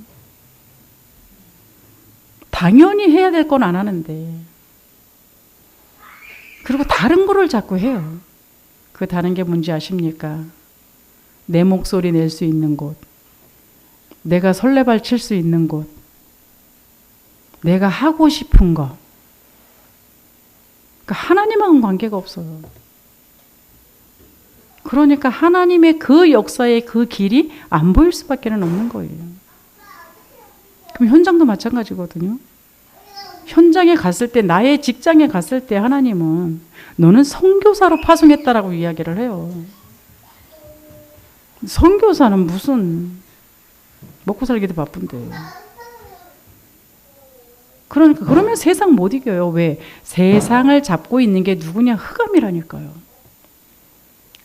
당연히 해야 될 건 안 하는데. 그리고 다른 거를 자꾸 해요. 그 다른 게 뭔지 아십니까? 내 목소리 낼 수 있는 곳, 내가 설레발 칠 수 있는 곳, 내가 하고 싶은 거. 그러니까 하나님하고는 관계가 없어요. 그러니까 하나님의 그 역사의 그 길이 안 보일 수밖에 없는 거예요. 그럼 현장도 마찬가지거든요. 현장에 갔을 때, 나의 직장에 갔을 때 하나님은 너는 선교사로 파송했다라고 이야기를 해요. 선교사는 무슨, 먹고 살기도 바쁜데. 그러니까 그러면 세상 못 이겨요. 왜? 세상을 잡고 있는 게 누구냐? 흑암이라니까요.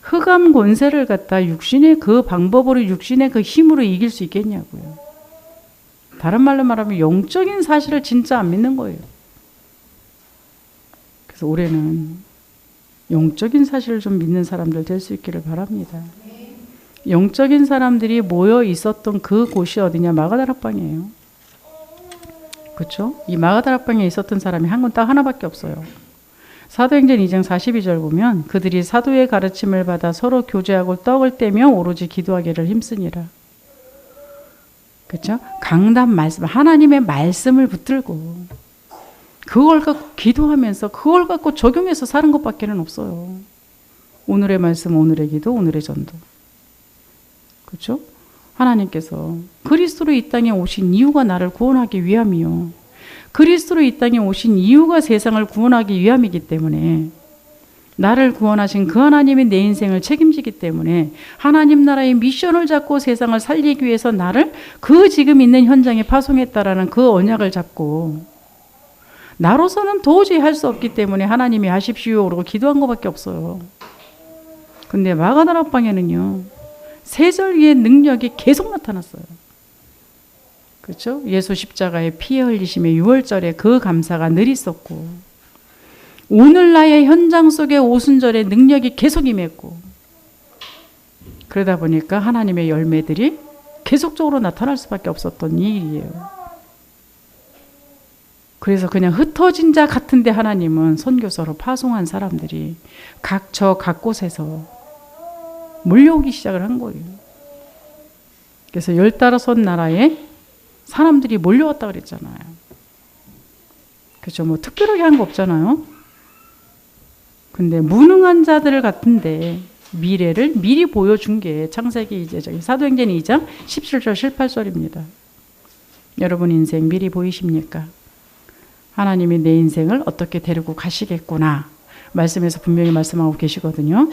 흑암 권세를 갖다 육신의 그 방법으로 육신의 그 힘으로 이길 수 있겠냐고요. 다른 말로 말하면 영적인 사실을 진짜 안 믿는 거예요. 그래서 올해는 영적인 사실을 좀 믿는 사람들 될 수 있기를 바랍니다. 영적인 사람들이 모여 있었던 그 곳이 어디냐? 마가다락방이에요. 그렇죠? 이 마가다락방에 있었던 사람이 한 건 딱 하나밖에 없어요. 사도행전 2장 42절 보면 그들이 사도의 가르침을 받아 서로 교제하고 떡을 떼며 오로지 기도하기를 힘쓰니라. 그렇죠? 강단 말씀, 하나님의 말씀을 붙들고 그걸 갖고 기도하면서 그걸 갖고 적용해서 사는 것밖에는 없어요. 오늘의 말씀, 오늘의 기도, 오늘의 전도. 그렇죠? 하나님께서 그리스도로 이 땅에 오신 이유가 나를 구원하기 위함이요. 그리스도로 이 땅에 오신 이유가 세상을 구원하기 위함이기 때문에 나를 구원하신 그 하나님이 내 인생을 책임지기 때문에 하나님 나라의 미션을 잡고 세상을 살리기 위해서 나를 그 지금 있는 현장에 파송했다라는 그 언약을 잡고 나로서는 도저히 할 수 없기 때문에 하나님이 하십시오 그러고 기도한 것밖에 없어요. 근데 마가다락방에는요. 세절기의 능력이 계속 나타났어요. 그렇죠? 예수 십자가의 피 흘리심의 6월절에 그 감사가 늘 있었고 오늘날의 현장 속에 오순절의 능력이 계속 임했고 그러다 보니까 하나님의 열매들이 계속적으로 나타날 수밖에 없었던 이 일이에요. 그래서 그냥 흩어진 자 같은데 하나님은 선교사로 파송한 사람들이 각처 각곳에서 몰려오기 시작을 한 거예요. 그래서 15나라에 사람들이 몰려왔다 그랬잖아요. 그렇죠. 뭐 특별하게 한 거 없잖아요. 근데 무능한 자들 같은데 미래를 미리 보여준 게 창세기 이제 저기 사도행전 2장 17절 18절입니다. 여러분 인생 미리 보이십니까? 하나님이 내 인생을 어떻게 데리고 가시겠구나. 말씀에서 분명히 말씀하고 계시거든요.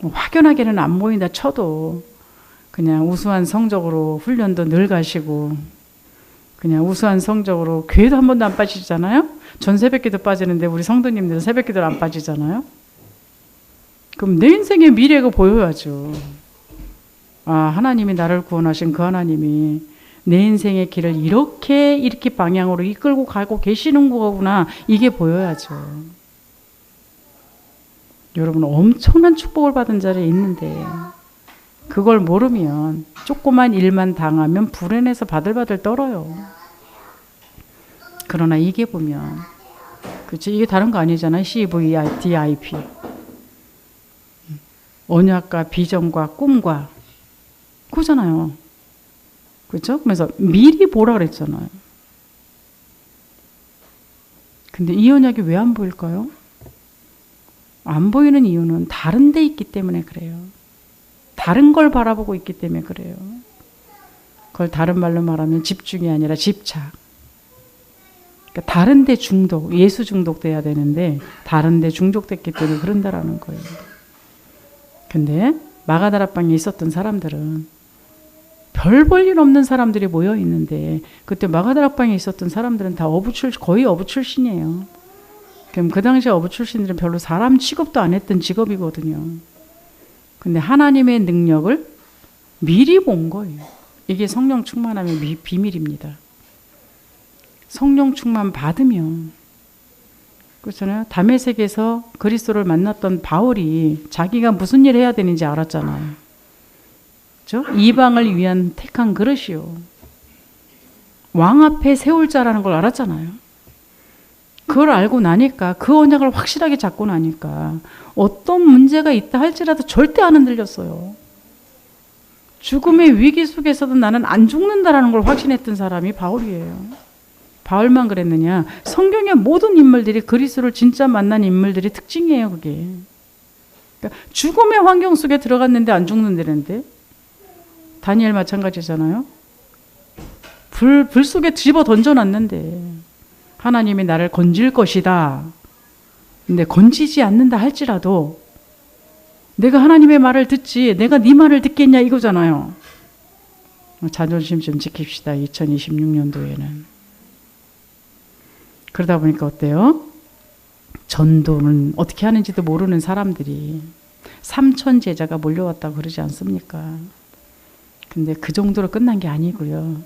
뭐 확연하게는 안 보인다 쳐도 그냥 우수한 성적으로 훈련도 늘 가시고 그냥 우수한 성적으로 교회도 한 번도 안 빠지잖아요. 전 새벽기도 빠지는데 우리 성도님들은 새벽기도를 안 빠지잖아요. 그럼 내 인생의 미래가 보여야죠. 아, 하나님이 나를 구원하신 그 하나님이 내 인생의 길을 이렇게 방향으로 이끌고 가고 계시는 거구나. 이게 보여야죠. 여러분 엄청난 축복을 받은 자리에 있는데 그걸 모르면 조그만 일만 당하면 불안해서 바들바들 떨어요. 그러나 이게 보면 그렇지 이게 다른 거 아니잖아요. CVDIP 언약과 비전과 꿈과 그거잖아요. 그렇죠? 그래서 미리 보라 그랬잖아요. 근데 이 언약이 왜 안 보일까요? 안 보이는 이유는 다른 데 있기 때문에 그래요. 다른 걸 바라보고 있기 때문에 그래요. 그걸 다른 말로 말하면 집중이 아니라 집착. 그러니까 다른 데 중독, 예수 중독돼야 되는데 다른 데 중독됐기 때문에 그런다라는 거예요. 근데 마가다락방에 있었던 사람들은 별 볼 일 없는 사람들이 모여 있는데 그때 마가다락방에 있었던 사람들은 다 거의 어부 출신이에요. 그럼 그 당시 어부 출신들은 별로 사람 취급도 안 했던 직업이거든요. 근데 하나님의 능력을 미리 본 거예요. 이게 성령 충만함의 비밀입니다. 성령 충만 받으면 그렇잖아요. 다메섹에서 그리스도를 만났던 바울이 자기가 무슨 일을 해야 되는지 알았잖아요. 그렇죠? 이방을 위한 택한 그릇이요. 왕 앞에 세울 자라는 걸 알았잖아요. 그걸 알고 나니까 그 언약을 확실하게 잡고 나니까 어떤 문제가 있다 할지라도 절대 안 흔들렸어요. 죽음의 위기 속에서도 나는 안 죽는다라는 걸 확신했던 사람이 바울이에요. 바울만 그랬느냐? 성경의 모든 인물들이 그리스도를 진짜 만난 인물들이 특징이에요. 그게. 그러니까 죽음의 환경 속에 들어갔는데 안 죽는다는데 다니엘 마찬가지잖아요. 불 속에 집어 던져놨는데 하나님이 나를 건질 것이다. 근데 건지지 않는다 할지라도 내가 하나님의 말을 듣지 내가 네 말을 듣겠냐 이거잖아요. 자존심 좀 지킵시다. 2026년도에는. 그러다 보니까 어때요? 전도는 어떻게 하는지도 모르는 사람들이 삼천 제자가 몰려왔다고 그러지 않습니까? 근데 그 정도로 끝난 게 아니고요.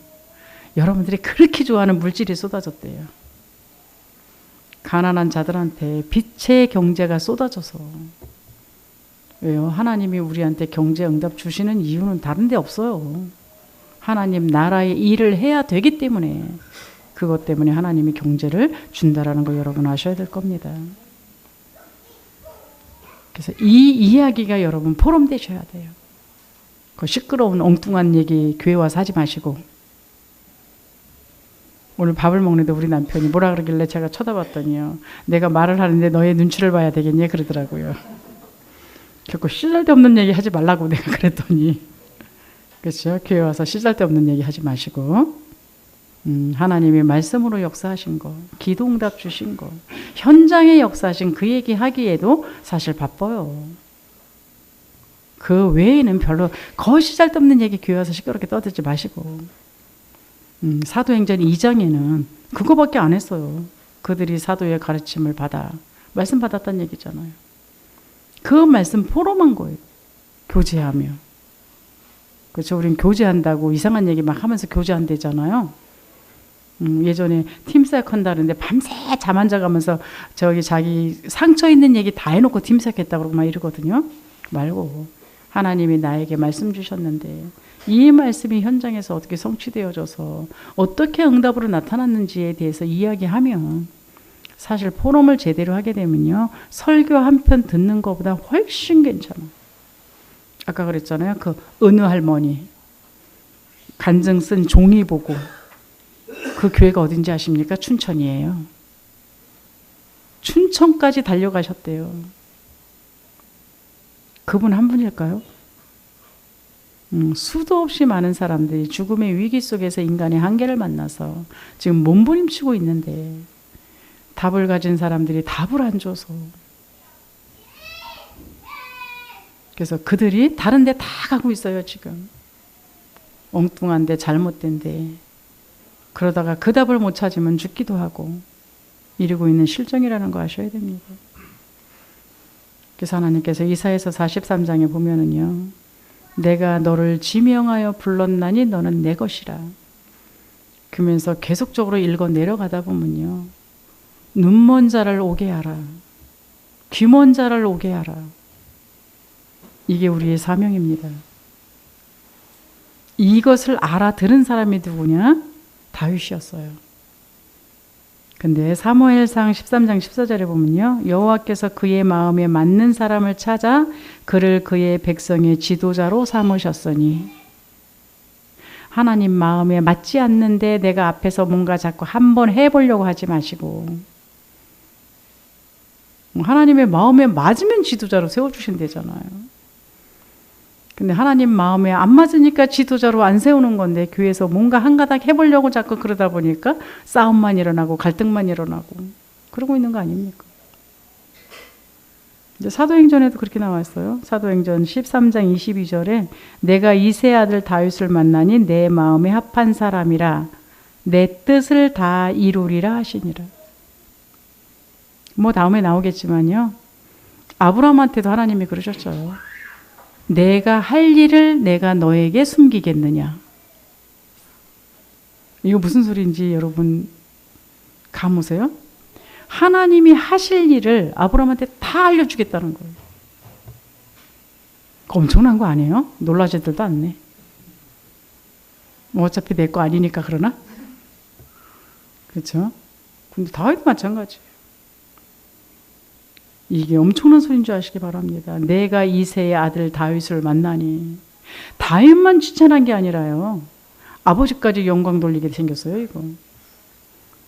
여러분들이 그렇게 좋아하는 물질이 쏟아졌대요. 가난한 자들한테 빛의 경제가 쏟아져서. 왜요? 하나님이 우리한테 경제 응답 주시는 이유는 다른 데 없어요. 하나님 나라의 일을 해야 되기 때문에, 그것 때문에 하나님이 경제를 준다라는 거 여러분 아셔야 될 겁니다. 그래서 이 이야기가 여러분 포럼되셔야 돼요. 그 시끄러운 엉뚱한 얘기 교회 와서 하지 마시고. 오늘 밥을 먹는데 우리 남편이 뭐라 그러길래 제가 쳐다봤더니요. 내가 말을 하는데 너의 눈치를 봐야 되겠니? 그러더라고요. 결코 쓸데없는 얘기 하지 말라고 내가 그랬더니. 그렇죠? 교회 와서 쓸데없는 얘기 하지 마시고. 하나님이 말씀으로 역사하신 거, 기도응답 주신 거, 현장에 역사하신 그 얘기 하기에도 사실 바빠요. 그 외에는 별로 거의 쓸데없는 얘기 교회 와서 시끄럽게 떠들지 마시고. 사도행전 2장에는 그거밖에 안 했어요. 그들이 사도의 가르침을 받아 말씀 받았다는 얘기잖아요. 그 말씀 포럼한 거예요. 교제하며. 그렇죠? 우린 교제한다고 이상한 얘기 막 하면서 교제한대잖아요. 예전에 팀사역 한다는데 밤새 잠 안 자가면서 저기 자기 상처 있는 얘기 다 해놓고 팀사역 했다고 그러고 막 이러거든요. 말고 하나님이 나에게 말씀 주셨는데 이 말씀이 현장에서 어떻게 성취되어져서 어떻게 응답으로 나타났는지에 대해서 이야기하면 사실 포럼을 제대로 하게 되면요. 설교 한 편 듣는 것보다 훨씬 괜찮아. 아까 그랬잖아요. 그 어느 할머니 간증 쓴 종이 보고 그 교회가 어딘지 아십니까? 춘천이에요. 춘천까지 달려가셨대요. 그분 한 분일까요? 수도 없이 많은 사람들이 죽음의 위기 속에서 인간의 한계를 만나서 지금 몸부림치고 있는데 답을 가진 사람들이 답을 안 줘서, 그래서 그들이 다른 데 다 가고 있어요. 지금 엉뚱한데 잘못된데 그러다가 그 답을 못 찾으면 죽기도 하고 이러고 있는 실정이라는 거 아셔야 됩니다. 그래서 하나님께서 이사야서 43장에 보면은요, 내가 너를 지명하여 불렀나니 너는 내 것이라. 그러면서 계속적으로 읽어 내려가다 보면요, 눈먼 자를 오게 하라, 귀먼 자를 오게 하라. 이게 우리의 사명입니다. 이것을 알아들은 사람이 누구냐? 다윗이었어요. 근데 사무엘상 13장 14절에 보면요, 여호와께서 그의 마음에 맞는 사람을 찾아 그를 그의 백성의 지도자로 삼으셨으니. 하나님 마음에 맞지 않는데 내가 앞에서 뭔가 자꾸 한번 해보려고 하지 마시고, 하나님의 마음에 맞으면 지도자로 세워주신대잖아요. 근데 하나님 마음에 안 맞으니까 지도자로 안 세우는 건데, 교회에서 뭔가 한 가닥 해보려고 자꾸 그러다 보니까 싸움만 일어나고 갈등만 일어나고 그러고 있는 거 아닙니까? 이제 사도행전에도 그렇게 나왔어요. 사도행전 13장 22절에 내가 이새의 아들 다윗을 만나니 내 마음에 합한 사람이라 내 뜻을 다 이루리라 하시니라. 뭐 다음에 나오겠지만요, 아브라함한테도 하나님이 그러셨어요. 내가 할 일을 내가 너에게 숨기겠느냐. 이거 무슨 소리인지 여러분 감 오세요? 하나님이 하실 일을 아브라함한테 다 알려주겠다는 거예요. 엄청난 거 아니에요? 놀라지들도 않네. 뭐 어차피 내 거 아니니까 그러나? 그렇죠? 근데 다윗도 마찬가지예요. 이게 엄청난 소리인 줄 아시기 바랍니다. 내가 이새의 아들 다윗을 만나니. 다윗만 칭찬한 게 아니라요, 아버지까지 영광 돌리게 생겼어요. 이거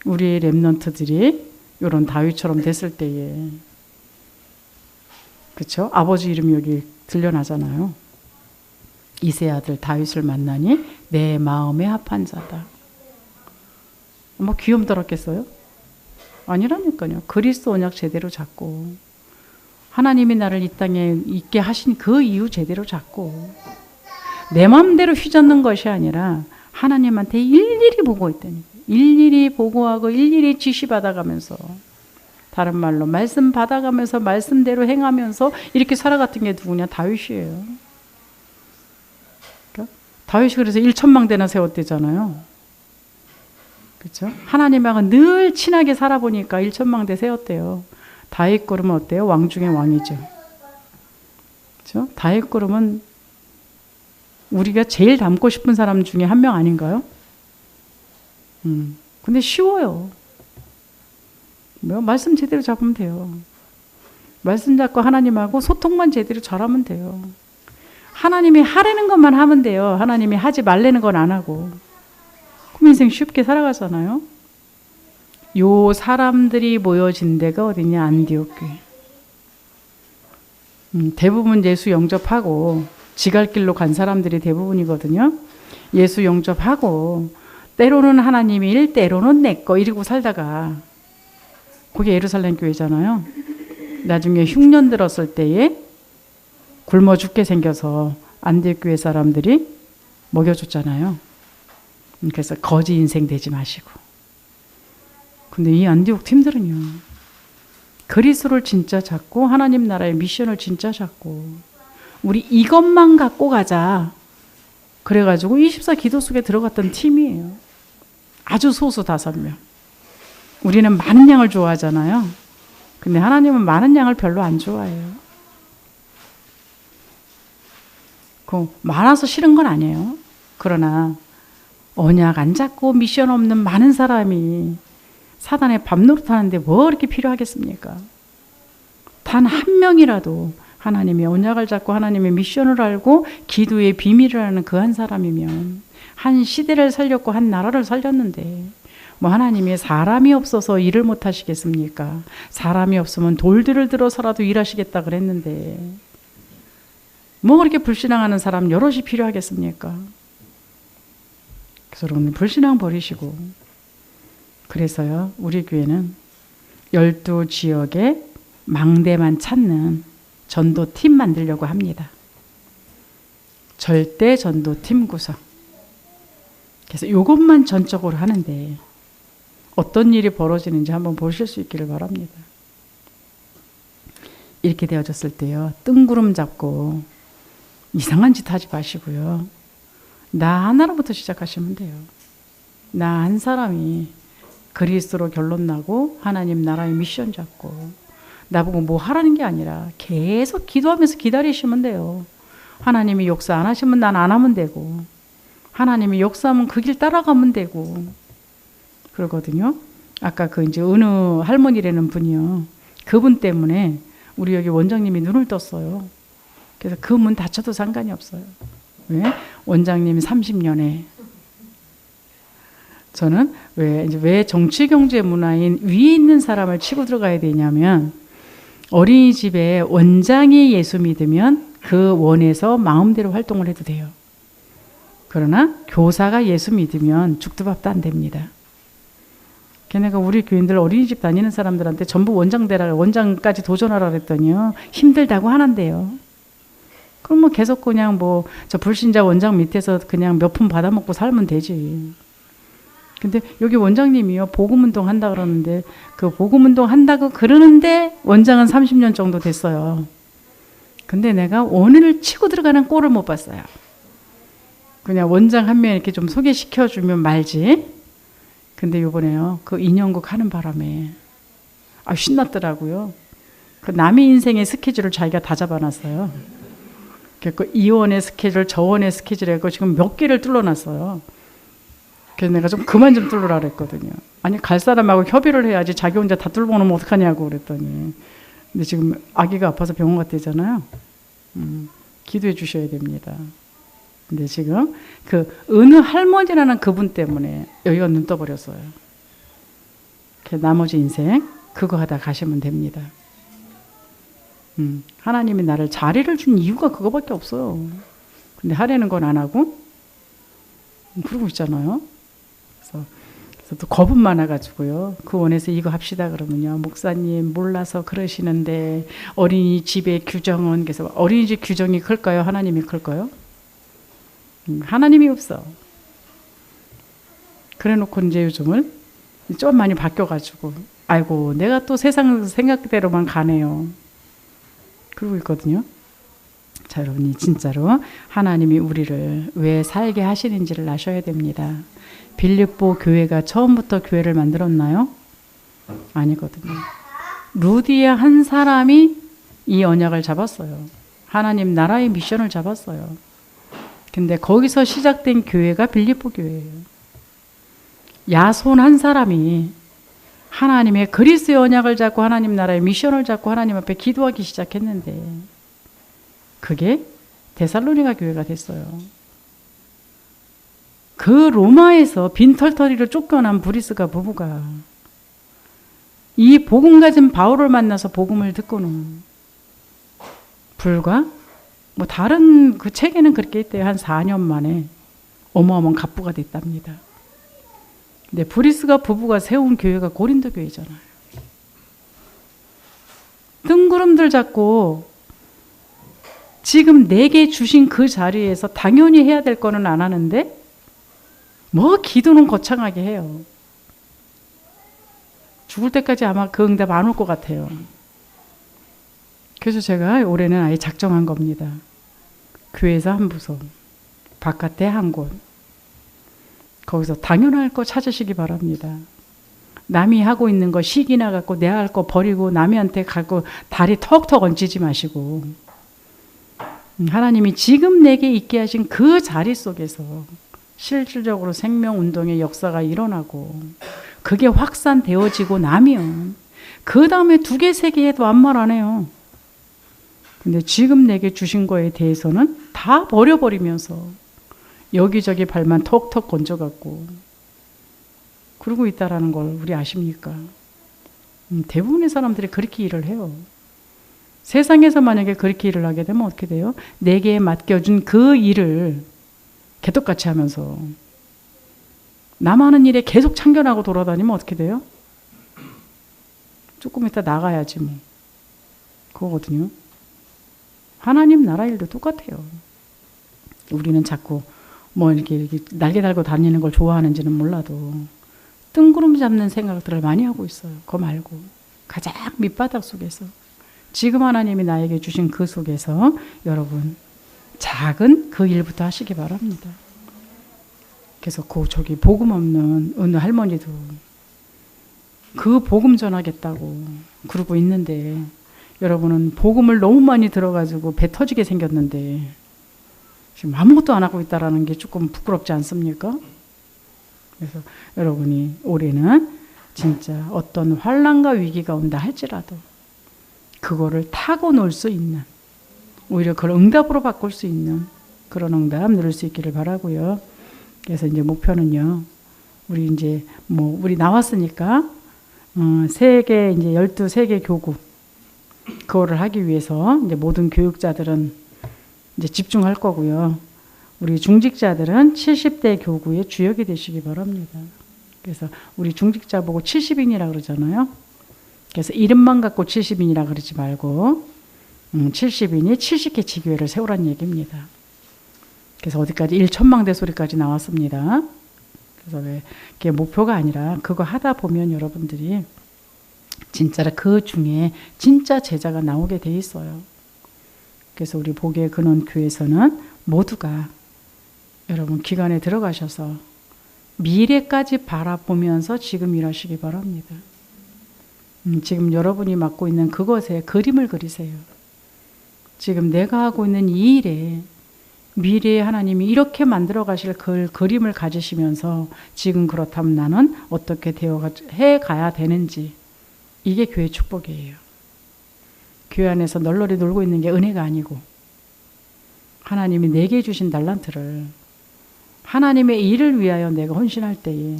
우리 렘넌트들이 이런 다윗처럼 됐을 때에, 그렇죠? 아버지 이름이 여기 들려나잖아요. 이새의 아들 다윗을 만나니 내 마음에 합한 자다. 뭐 귀염더럽겠어요? 아니라니까요. 그리스도 언약 제대로 잡고, 하나님이 나를 이 땅에 있게 하신 그 이유 제대로 잡고, 내 마음대로 휘젓는 것이 아니라 하나님한테 일일이 보고 있다니까요. 일일이 보고하고 일일이 지시 받아가면서, 다른 말로 말씀 받아가면서 말씀대로 행하면서 이렇게 살아갔던 게 누구냐? 다윗이에요. 그러니까 다윗이 그래서 1천망대나 세웠대잖아요. 그렇죠? 하나님하고 늘 친하게 살아보니까 1천망대 세웠대요. 다윗 그러면 어때요? 왕 중에 왕이죠. 그렇죠? 다윗 그러면 우리가 제일 닮고 싶은 사람 중에 한 명 아닌가요? 근데 쉬워요. 말씀 제대로 잡으면 돼요. 말씀 잡고 하나님하고 소통만 제대로 잘하면 돼요. 하나님이 하라는 것만 하면 돼요. 하나님이 하지 말라는 건 안 하고. 그럼 인생 쉽게 살아가잖아요. 요 사람들이 모여진 데가 어디냐? 안디옥 교회. 대부분 예수 영접하고 지갈 길로 간 사람들이 대부분이거든요. 예수 영접하고 때로는 하나님이 일, 때로는 내 거 이러고 살다가, 그게 예루살렘 교회잖아요. 나중에 흉년 들었을 때에 굶어 죽게 생겨서 안디옥 교회 사람들이 먹여줬잖아요. 그래서 거지 인생 되지 마시고. 근데 이 안디옥 팀들은요, 그리스도를 진짜 잡고 하나님 나라의 미션을 진짜 잡고 우리 이것만 갖고 가자, 그래가지고 24 기도 속에 들어갔던 팀이에요. 아주 소수 5명. 우리는 많은 양을 좋아하잖아요. 근데 하나님은 많은 양을 별로 안 좋아해요. 그 많아서 싫은 건 아니에요. 그러나 언약 안 잡고 미션 없는 많은 사람이 사단의 밥노릇하는데 뭐 그렇게 필요하겠습니까? 단 한 명이라도 하나님의 언약을 잡고 하나님의 미션을 알고 기도의 비밀을 아는 그 한 사람이면 한 시대를 살렸고 한 나라를 살렸는데, 뭐 하나님이 사람이 없어서 일을 못 하시겠습니까? 사람이 없으면 돌들을 들어서라도 일하시겠다 그랬는데 뭐 그렇게 불신앙하는 사람 여럿이 필요하겠습니까? 그래서 여러분 불신앙 버리시고, 그래서요 우리 교회는 12지역에 망대만 찾는 전도팀 만들려고 합니다. 절대 전도팀 구성. 그래서 이것만 전적으로 하는데 어떤 일이 벌어지는지 한번 보실 수 있기를 바랍니다. 이렇게 되어졌을 때요, 뜬구름 잡고 이상한 짓 하지 마시고요, 나 하나로부터 시작하시면 돼요. 나 한 사람이 그리스도로 결론 나고 하나님 나라의 미션 잡고, 나보고 뭐 하라는 게 아니라 계속 기도하면서 기다리시면 돼요. 하나님이 역사 안 하시면 난 안 하면 되고, 하나님이 역사하면 그 길 따라가면 되고 그러거든요. 아까 그 이제 어느 할머니라는 분이요, 그분 때문에 우리 여기 원장님이 눈을 떴어요. 그래서 그 문 닫혀도 상관이 없어요. 왜? 원장님 30년에 저는 왜 정치, 경제, 문화인 위에 있는 사람을 치고 들어가야 되냐면, 어린이집에 원장이 예수 믿으면 그 원에서 마음대로 활동을 해도 돼요. 그러나 교사가 예수 믿으면 죽도 밥도 안 됩니다. 걔네가 우리 교인들 어린이집 다니는 사람들한테 전부 원장 되라, 원장까지 도전하라 그랬더니요, 힘들다고 하는데요. 그럼 뭐 계속 그냥 뭐 저 불신자 원장 밑에서 그냥 몇 푼 받아먹고 살면 되지. 근데 여기 원장님이요, 복음운동 한다 그러는데, 그 복음운동 한다고 그러는데 원장은 30년 정도 됐어요. 근데 내가 원을 치고 들어가는 꼴을 못 봤어요. 그냥 원장 한 명 이렇게 좀 소개시켜주면 말지. 근데 요번에요, 그 인형극 하는 바람에 신났더라고요. 그 남의 인생의 스케줄을 자기가 다 잡아놨어요. 그 이원의 스케줄, 저원의 스케줄 해고 지금 몇 개를 뚫어놨어요. 그래서 내가 좀 그만 좀 뚫으라 그랬거든요. 아니 갈 사람하고 협의를 해야지 자기 혼자 다 뚫어놓으면 어떡하냐고 그랬더니, 근데 지금 아기가 아파서 병원 갔대잖아요. 기도해 주셔야 됩니다. 근데 지금 그 어느 할머니라는 그분 때문에 여기가 눈 떠버렸어요. 나머지 인생 그거 하다 가시면 됩니다. 하나님이 나를 자리를 준 이유가 그거밖에 없어요. 근데 하려는 건 안 하고 그러고 있잖아요. 그래서 또 겁은 많아가지고요, 그 원에서 이거 합시다 그러면요, 목사님 몰라서 그러시는데 어린이집의 규정은, 그래서 어린이집 규정이 클까요? 하나님이 클까요? 하나님이 없어. 그래 놓고 이제 요즘은 좀 많이 바뀌어가지고, 아이고, 내가 또 세상 생각대로만 가네요. 그러고 있거든요. 자, 여러분이 진짜로 하나님이 우리를 왜 살게 하시는지를 아셔야 됩니다. 빌립보 교회가 처음부터 교회를 만들었나요? 아니거든요. 루디아 한 사람이 이 언약을 잡았어요. 하나님 나라의 미션을 잡았어요. 근데 거기서 시작된 교회가 빌립보 교회예요. 야손 한 사람이 하나님의 그리스의 언약을 잡고 하나님 나라의 미션을 잡고 하나님 앞에 기도하기 시작했는데 그게 데살로니가 교회가 됐어요. 그 로마에서 빈털터리로 쫓겨난 브리스가 부부가 이 복음 가진 바울을 만나서 복음을 듣고는 불과 뭐 다른 그 책에는 그렇게 있대요. 한 4년 만에 어마어마한 갑부가 됐답니다. 근데 브리스가 부부가 세운 교회가 고린도 교회잖아요. 뜬구름들 잡고 지금 내게 주신 그 자리에서 당연히 해야 될 거는 안 하는데 뭐 기도는 거창하게 해요. 죽을 때까지 아마 그 응답 안 올 것 같아요. 그래서 제가 올해는 아예 작정한 겁니다. 교회에서 한 부서, 바깥에 한 곳. 거기서 당연할 거 찾으시기 바랍니다. 남이 하고 있는 거 시기나 갖고 내가 할 거 버리고 남이한테 갖고 다리 턱턱 얹히지 마시고 하나님이 지금 내게 있게 하신 그 자리 속에서 실질적으로 생명운동의 역사가 일어나고 그게 확산되어지고 나면 그 다음에 2개, 3개 해도 아무 말 안 해요. 근데 지금 내게 주신 거에 대해서는 다 버려버리면서 여기저기 발만 턱턱 건져갖고 그러고 있다라는 걸 우리 아십니까? 대부분의 사람들이 그렇게 일을 해요. 세상에서 만약에 그렇게 일을 하게 되면 어떻게 돼요? 내게 맡겨준 그 일을 개떡같이 하면서 남 하는 일에 계속 참견하고 돌아다니면 어떻게 돼요? 조금 이따 나가야지 뭐. 그거거든요. 하나님 나라 일도 똑같아요. 우리는 자꾸 뭐 이렇게 날개 달고 다니는 걸 좋아하는지는 몰라도 뜬구름 잡는 생각들을 많이 하고 있어요. 그거 말고 가장 밑바닥 속에서 지금 하나님이 나에게 주신 그 속에서 여러분 작은 그 일부터 하시기 바랍니다. 그래서 저기 복음 없는 어느 할머니도 그 복음 전하겠다고 그러고 있는데 여러분은 복음을 너무 많이 들어가지고 배 터지게 생겼는데 지금 아무것도 안 하고 있다라는 게 조금 부끄럽지 않습니까? 그래서 여러분이 올해는 진짜 어떤 환난과 위기가 온다 할지라도 그거를 타고 놀 수 있는 오히려 그걸 응답으로 바꿀 수 있는 그런 응답 누릴 수 있기를 바라고요. 그래서 이제 목표는요. 우리 이제 뭐 우리 나왔으니까 세계 이제 12세계 교구 그거를 하기 위해서 이제 모든 교육자들은 이제 집중할 거고요. 우리 중직자들은 70대 교구의 주역이 되시기 바랍니다. 그래서 우리 중직자 보고 70인이라 그러잖아요. 그래서 이름만 갖고 70인이라 그러지 말고 70인이 70개 지교회를 세우라는 얘기입니다. 그래서 어디까지 1천망대 소리까지 나왔습니다. 그래서 왜 그게 목표가 아니라 그거 하다 보면 여러분들이 진짜로 그 중에 진짜 제자가 나오게 돼 있어요. 그래서 우리 복의 근원 교회에서는 모두가 여러분 기관에 들어가셔서 미래까지 바라보면서 지금 일하시기 바랍니다. 지금 여러분이 맡고 있는 그것에 그림을 그리세요. 지금 내가 하고 있는 이 일에 미래에 하나님이 이렇게 만들어 가실 그 그림을 가지시면서 지금 그렇다면 나는 어떻게 해가야 되는지 이게 교회 축복이에요. 교회 안에서 널널히 놀고 있는 게 은혜가 아니고 하나님이 내게 주신 달란트를 하나님의 일을 위하여 내가 헌신할 때에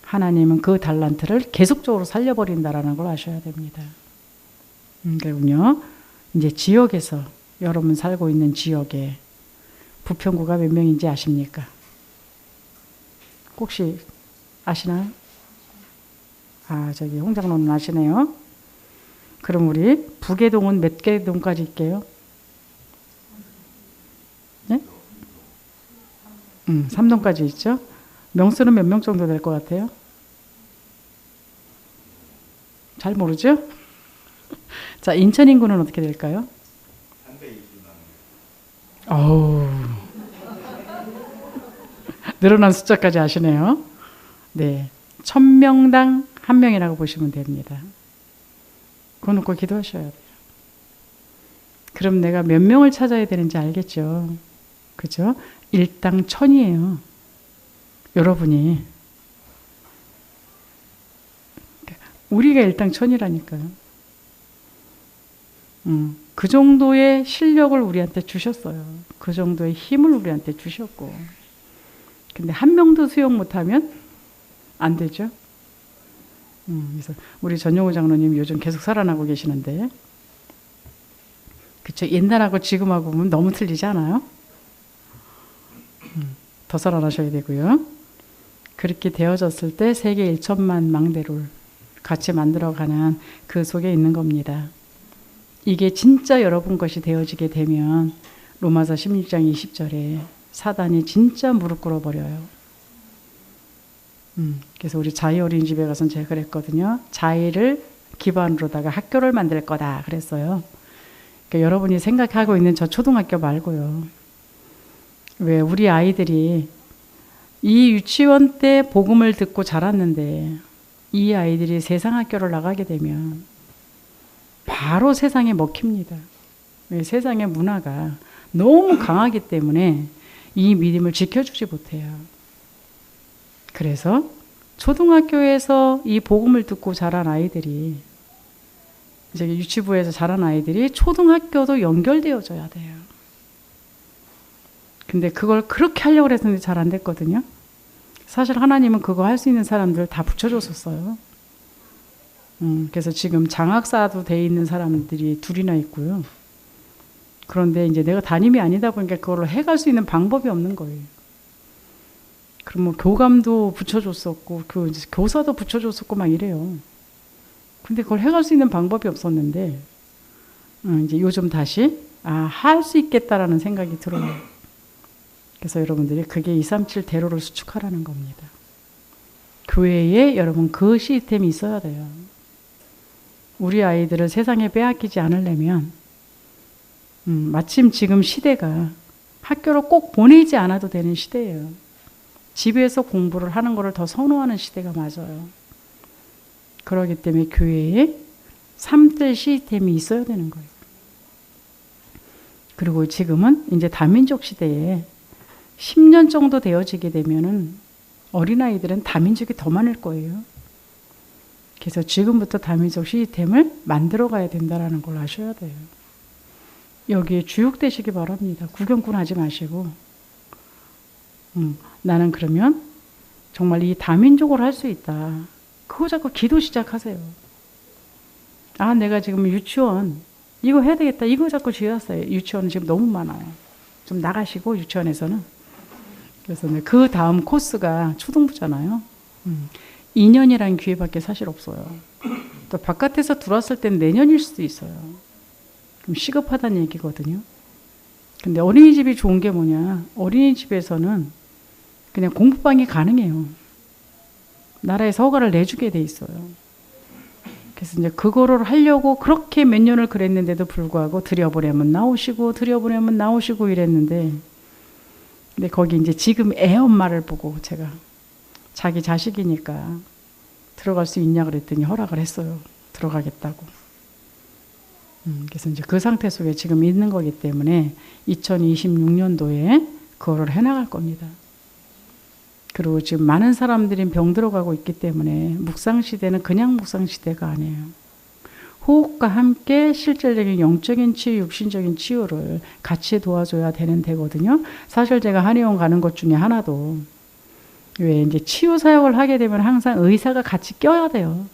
하나님은 그 달란트를 계속적으로 살려버린다라는 걸 아셔야 됩니다. 그리고요, 이제 지역에서 여러분 살고 있는 지역에 부평구가 몇 명인지 아십니까? 혹시 아시나요? 아, 저기 홍장로는 아시네요. 그럼 우리 북계동은 몇 개 동까지 있게요? 네? 3동까지 있죠. 명수는 몇 명 정도 될 것 같아요? 잘 모르죠? 자, 인천 인구는 어떻게 될까요? 320만. 어우. 늘어난 숫자까지 아시네요. 네. 1000명당 1명이라고 보시면 됩니다. 그거 놓고 기도하셔야 돼요. 그럼 내가 몇 명을 찾아야 되는지 알겠죠? 그죠? 일당 1000이에요. 여러분이. 우리가 일당 1000이라니까요. 그 정도의 실력을 우리한테 주셨어요. 그 정도의 힘을 우리한테 주셨고. 근데 한 명도 수용 못하면 안 되죠. 그래서 우리 전용우 장로님 요즘 계속 살아나고 계시는데, 그쵸? 옛날하고 지금하고 보면 너무 틀리지 않아요? 더 살아나셔야 되고요. 그렇게 되어졌을 때 세계 1천만 망대를 같이 만들어가는 그 속에 있는 겁니다. 이게 진짜 여러분 것이 되어지게 되면 로마서 16장 20절에 사단이 진짜 무릎 꿇어버려요. 그래서 우리 자이 어린이집에 가서는 제가 그랬거든요. 자이를 기반으로다가 학교를 만들 거다 그랬어요. 그러니까 여러분이 생각하고 있는 저 초등학교 말고요. 왜 우리 아이들이 이 유치원 때 복음을 듣고 자랐는데 이 아이들이 세상 학교를 나가게 되면 바로 세상에 먹힙니다. 세상의 문화가 너무 강하기 때문에 이 믿음을 지켜주지 못해요. 그래서 초등학교에서 이 복음을 듣고 자란 아이들이, 이제 유치부에서 자란 아이들이 초등학교도 연결되어져야 돼요. 근데 그걸 그렇게 하려고 했는데 잘 안 됐거든요. 사실 하나님은 그거 할 수 있는 사람들 다 붙여줬었어요. 그래서 지금 장학사도 돼 있는 사람들이 2이나 있고요. 그런데 이제 내가 담임이 아니다 보니까 그걸 해갈 수 있는 방법이 없는 거예요. 그럼 뭐 교감도 붙여줬었고, 그 교사도 붙여줬었고 막 이래요. 근데 그걸 해갈 수 있는 방법이 없었는데, 이제 요즘 다시 할 수 있겠다라는 생각이 들어요. 그래서 여러분들이 그게 237 대로를 수축하라는 겁니다. 교회에 여러분 그 시스템이 있어야 돼요. 우리 아이들을 세상에 빼앗기지 않으려면, 마침 지금 시대가 학교를 꼭 보내지 않아도 되는 시대예요. 집에서 공부를 하는 것을 더 선호하는 시대가 맞아요. 그렇기 때문에 교회에 3대 시스템이 있어야 되는 거예요. 그리고 지금은 이제 다민족 시대에 10년 정도 되어지게 되면은 어린아이들은 다민족이 더 많을 거예요. 그래서 지금부터 다민족 시스템을 만들어 가야 된다는 걸 아셔야 돼요. 여기에 주육되시기 바랍니다. 구경꾼 하지 마시고. 나는 그러면 정말 이 다민족을 할 수 있다. 그거 자꾸 기도 시작하세요. 내가 지금 유치원 이거 해야 되겠다. 이거 자꾸 지었어요. 유치원은 지금 너무 많아요. 좀 나가시고 유치원에서는. 그래서 그 다음 코스가 초등부잖아요. 2년이라는 기회밖에 사실 없어요. 또 바깥에서 들어왔을 때는 내년일 수도 있어요. 좀 시급하다는 얘기거든요. 근데 어린이집이 좋은 게 뭐냐? 어린이집에서는 그냥 공부방이 가능해요. 나라에서 허가를 내주게 돼 있어요. 그래서 이제 그거를 하려고 그렇게 몇 년을 그랬는데도 불구하고 들여보내면 나오시고 이랬는데, 근데 거기 이제 지금 애 엄마를 보고 제가 자기 자식이니까 들어갈 수 있냐 그랬더니 허락을 했어요. 들어가겠다고. 그래서 이제 그 상태 속에 지금 있는 거기 때문에 2026년도에 그거를 해나갈 겁니다. 그리고 지금 많은 사람들이 병들어가고 있기 때문에 묵상시대는 그냥 묵상시대가 아니에요. 호흡과 함께 실질적인 영적인 치유, 육신적인 치유를 같이 도와줘야 되는 데거든요. 사실 제가 한의원 가는 것 중에 하나도, 왜 이제 치유 사역을 하게 되면 항상 의사가 같이 껴야 돼요.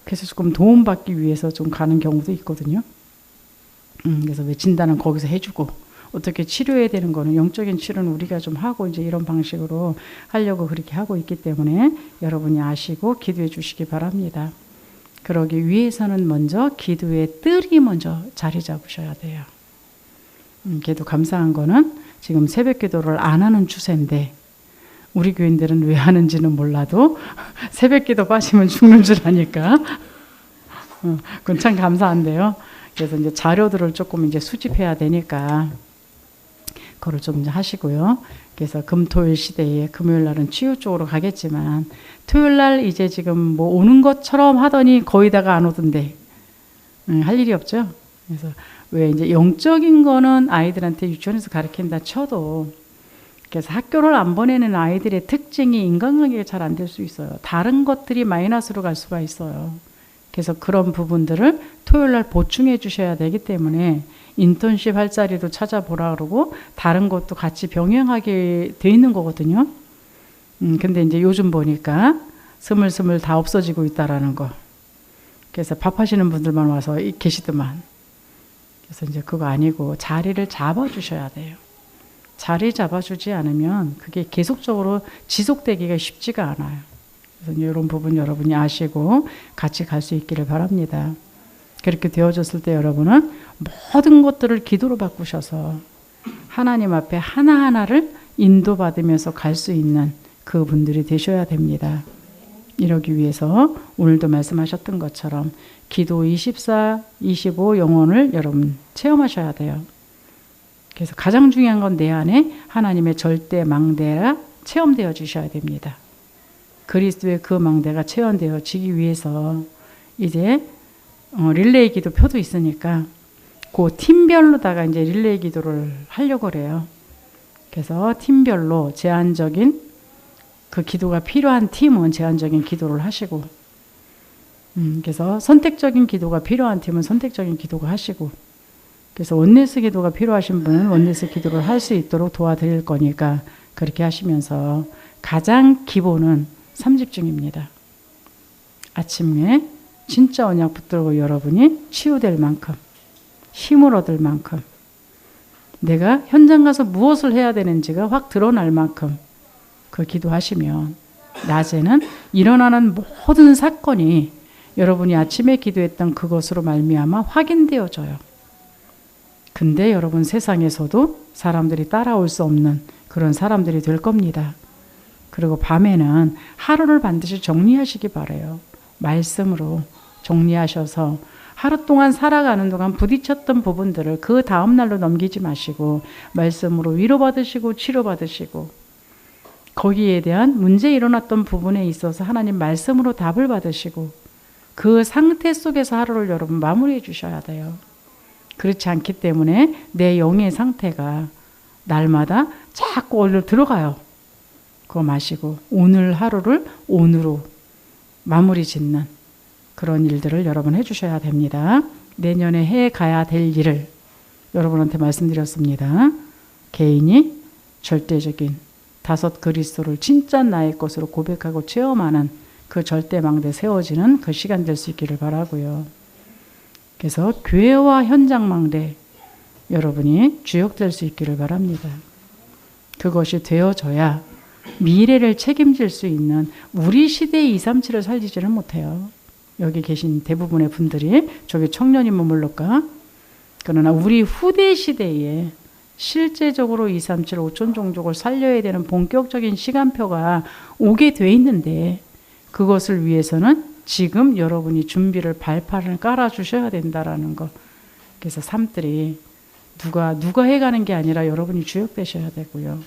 그래서 조금 도움받기 위해서 좀 가는 경우도 있거든요. 그래서 왜 진단은 거기서 해주고, 어떻게 치료해야 되는 거는 영적인 치료는 우리가 좀 하고 이제 이런 방식으로 하려고 그렇게 하고 있기 때문에 여러분이 아시고 기도해 주시기 바랍니다. 그러기 위해서는 먼저 기도의 뜰이 먼저 자리 잡으셔야 돼요. 그래도 감사한 거는 지금 새벽 기도를 안 하는 추세인데 우리 교인들은 왜 하는지는 몰라도 새벽기도 빠지면 죽는 줄 아니까 그건 참 감사한데요. 그래서 이제 자료들을 조금 이제 수집해야 되니까 그걸 좀 이제 하시고요. 그래서 금토일 시대에 금요일 날은 치유 쪽으로 가겠지만 토요일 날 이제 지금 뭐 오는 것처럼 하더니 거의 다가 안 오던데 할 일이 없죠. 그래서 왜 이제 영적인 거는 아이들한테 유치원에서 가르친다 쳐도 그래서 학교를 안 보내는 아이들의 특징이 인간관계가 잘 안 될 수 있어요. 다른 것들이 마이너스로 갈 수가 있어요. 그래서 그런 부분들을 토요일 날 보충해 주셔야 되기 때문에 인턴십 할 자리도 찾아보라 그러고 다른 것도 같이 병행하게 돼 있는 거거든요. 근데 이제 요즘 보니까 스물스물 다 없어지고 있다라는 거. 그래서 밥하시는 분들만 와서 계시더만. 그래서 이제 그거 아니고 자리를 잡아주셔야 돼요. 자리 잡아주지 않으면 그게 계속적으로 지속되기가 쉽지가 않아요. 그래서 이런 부분 여러분이 아시고 같이 갈 수 있기를 바랍니다. 그렇게 되어졌을 때 여러분은 모든 것들을 기도로 바꾸셔서 하나님 앞에 하나하나를 인도받으면서 갈 수 있는 그분들이 되셔야 됩니다. 이러기 위해서 오늘도 말씀하셨던 것처럼 기도 24, 25 영혼을 여러분 체험하셔야 돼요. 그래서 가장 중요한 건 내 안에 하나님의 절대 망대가 체험되어 주셔야 됩니다. 그리스도의 그 망대가 체험되어지기 위해서 이제 릴레이 기도 표도 있으니까 그 팀별로다가 이제 릴레이 기도를 하려고 그래요. 그래서 팀별로 제한적인 그 기도가 필요한 팀은 제한적인 기도를 하시고 그래서 선택적인 기도가 필요한 팀은 선택적인 기도가 하시고 그래서 원네스 기도가 필요하신 분은 원네스 기도를 할 수 있도록 도와드릴 거니까 그렇게 하시면서 가장 기본은 3집중입니다. 아침에 진짜 언약 붙들고 여러분이 치유될 만큼 힘을 얻을 만큼 내가 현장 가서 무엇을 해야 되는지가 확 드러날 만큼 그 기도하시면 낮에는 일어나는 모든 사건이 여러분이 아침에 기도했던 그것으로 말미암아 확인되어져요. 근데 여러분 세상에서도 사람들이 따라올 수 없는 그런 사람들이 될 겁니다. 그리고 밤에는 하루를 반드시 정리하시기 바라요. 말씀으로 정리하셔서 하루 동안 살아가는 동안 부딪혔던 부분들을 그 다음 날로 넘기지 마시고 말씀으로 위로받으시고 치료받으시고 거기에 대한 문제 일어났던 부분에 있어서 하나님 말씀으로 답을 받으시고 그 상태 속에서 하루를 여러분 마무리해 주셔야 돼요. 그렇지 않기 때문에 내 영의 상태가 날마다 자꾸 얼른 들어가요. 그거 마시고 오늘 하루를 오늘로 마무리 짓는 그런 일들을 여러분 해주셔야 됩니다. 내년에 해 가야 될 일을 여러분한테 말씀드렸습니다. 개인이 절대적인 다섯 그리스도를 진짜 나의 것으로 고백하고 체험하는 그 절대망대 세워지는 그 시간 될 수 있기를 바라고요. 그래서 교회와 현장망대 여러분이 주역될 수 있기를 바랍니다. 그것이 되어져야 미래를 책임질 수 있는 우리 시대의 237을 살리지를 못해요. 여기 계신 대부분의 분들이 저기 청년이면 물론가 그러나 우리 후대 시대에 실제적으로 237 5천 종족을 살려야 되는 본격적인 시간표가 오게 돼 있는데 그것을 위해서는 지금 여러분이 준비를 발판을 깔아주셔야 된다라는 거. 그래서 삶들이 누가 해가는 게 아니라 여러분이 주역되셔야 되고요.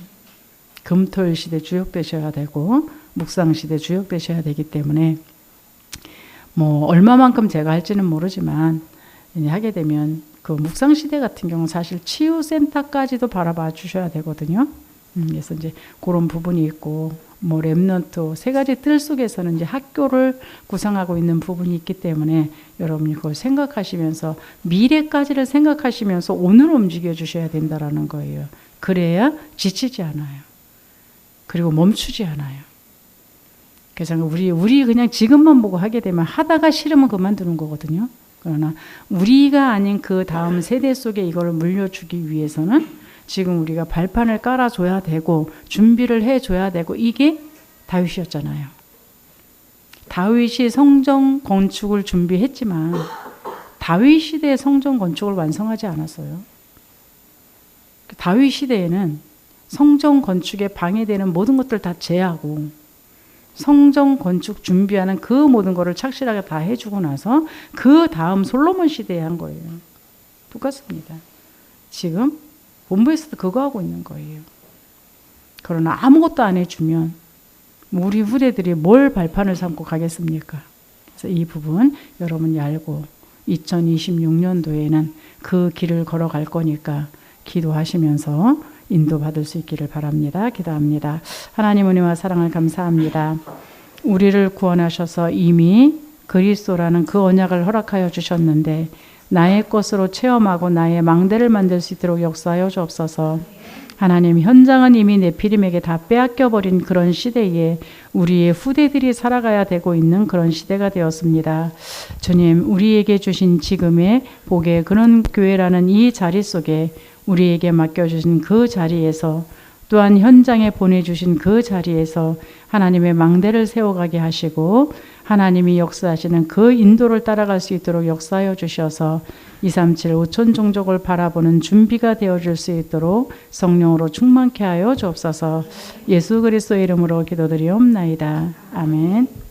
금토일 시대 주역되셔야 되고 묵상 시대 주역되셔야 되기 때문에 뭐 얼마만큼 제가 할지는 모르지만 하게 되면 그 묵상 시대 같은 경우는 사실 치유센터까지도 바라봐 주셔야 되거든요. 그래서 이제 그런 부분이 있고 뭐 렘넌트 세 가지 뜰 속에서는 이제 학교를 구성하고 있는 부분이 있기 때문에 여러분이 그걸 생각하시면서 미래까지를 생각하시면서 오늘 움직여 주셔야 된다라는 거예요. 그래야 지치지 않아요. 그리고 멈추지 않아요. 그래서 우리 그냥 지금만 보고 하게 되면 하다가 싫으면 그만두는 거거든요. 그러나 우리가 아닌 그 다음 세대 속에 이걸 물려주기 위해서는 지금 우리가 발판을 깔아줘야 되고 준비를 해줘야 되고 이게 다윗이었잖아요. 다윗이 성전 건축을 준비했지만 다윗 시대의 성전 건축을 완성하지 않았어요. 다윗 시대에는 성전 건축에 방해되는 모든 것들 다 제하고 성전 건축 준비하는 그 모든 거를 착실하게 다 해주고 나서 그 다음 솔로몬 시대에 한 거예요. 똑같습니다. 지금 본부에서도 그거 하고 있는 거예요. 그러나 아무것도 안 해주면 우리 후대들이 뭘 발판을 삼고 가겠습니까? 그래서 이 부분 여러분이 알고 2026년도에는 그 길을 걸어갈 거니까 기도하시면서 인도받을 수 있기를 바랍니다. 기도합니다. 하나님 은혜와 사랑을 감사합니다. 우리를 구원하셔서 이미 그리스도라는 그 언약을 허락하여 주셨는데 나의 것으로 체험하고 나의 망대를 만들 수 있도록 역사하여 주옵소서. 하나님, 현장은 이미 네피림에게 다 빼앗겨버린 그런 시대에 우리의 후대들이 살아가야 되고 있는 그런 시대가 되었습니다. 주님, 우리에게 주신 지금의 복의 그런 교회라는 이 자리 속에 우리에게 맡겨주신 그 자리에서 또한 현장에 보내주신 그 자리에서 하나님의 망대를 세워가게 하시고 하나님이 역사하시는 그 인도를 따라갈 수 있도록 역사하여 주셔서 237 5천 종족을 바라보는 준비가 되어줄 수 있도록 성령으로 충만케 하여 주옵소서. 예수 그리스도의 이름으로 기도드리옵나이다. 아멘.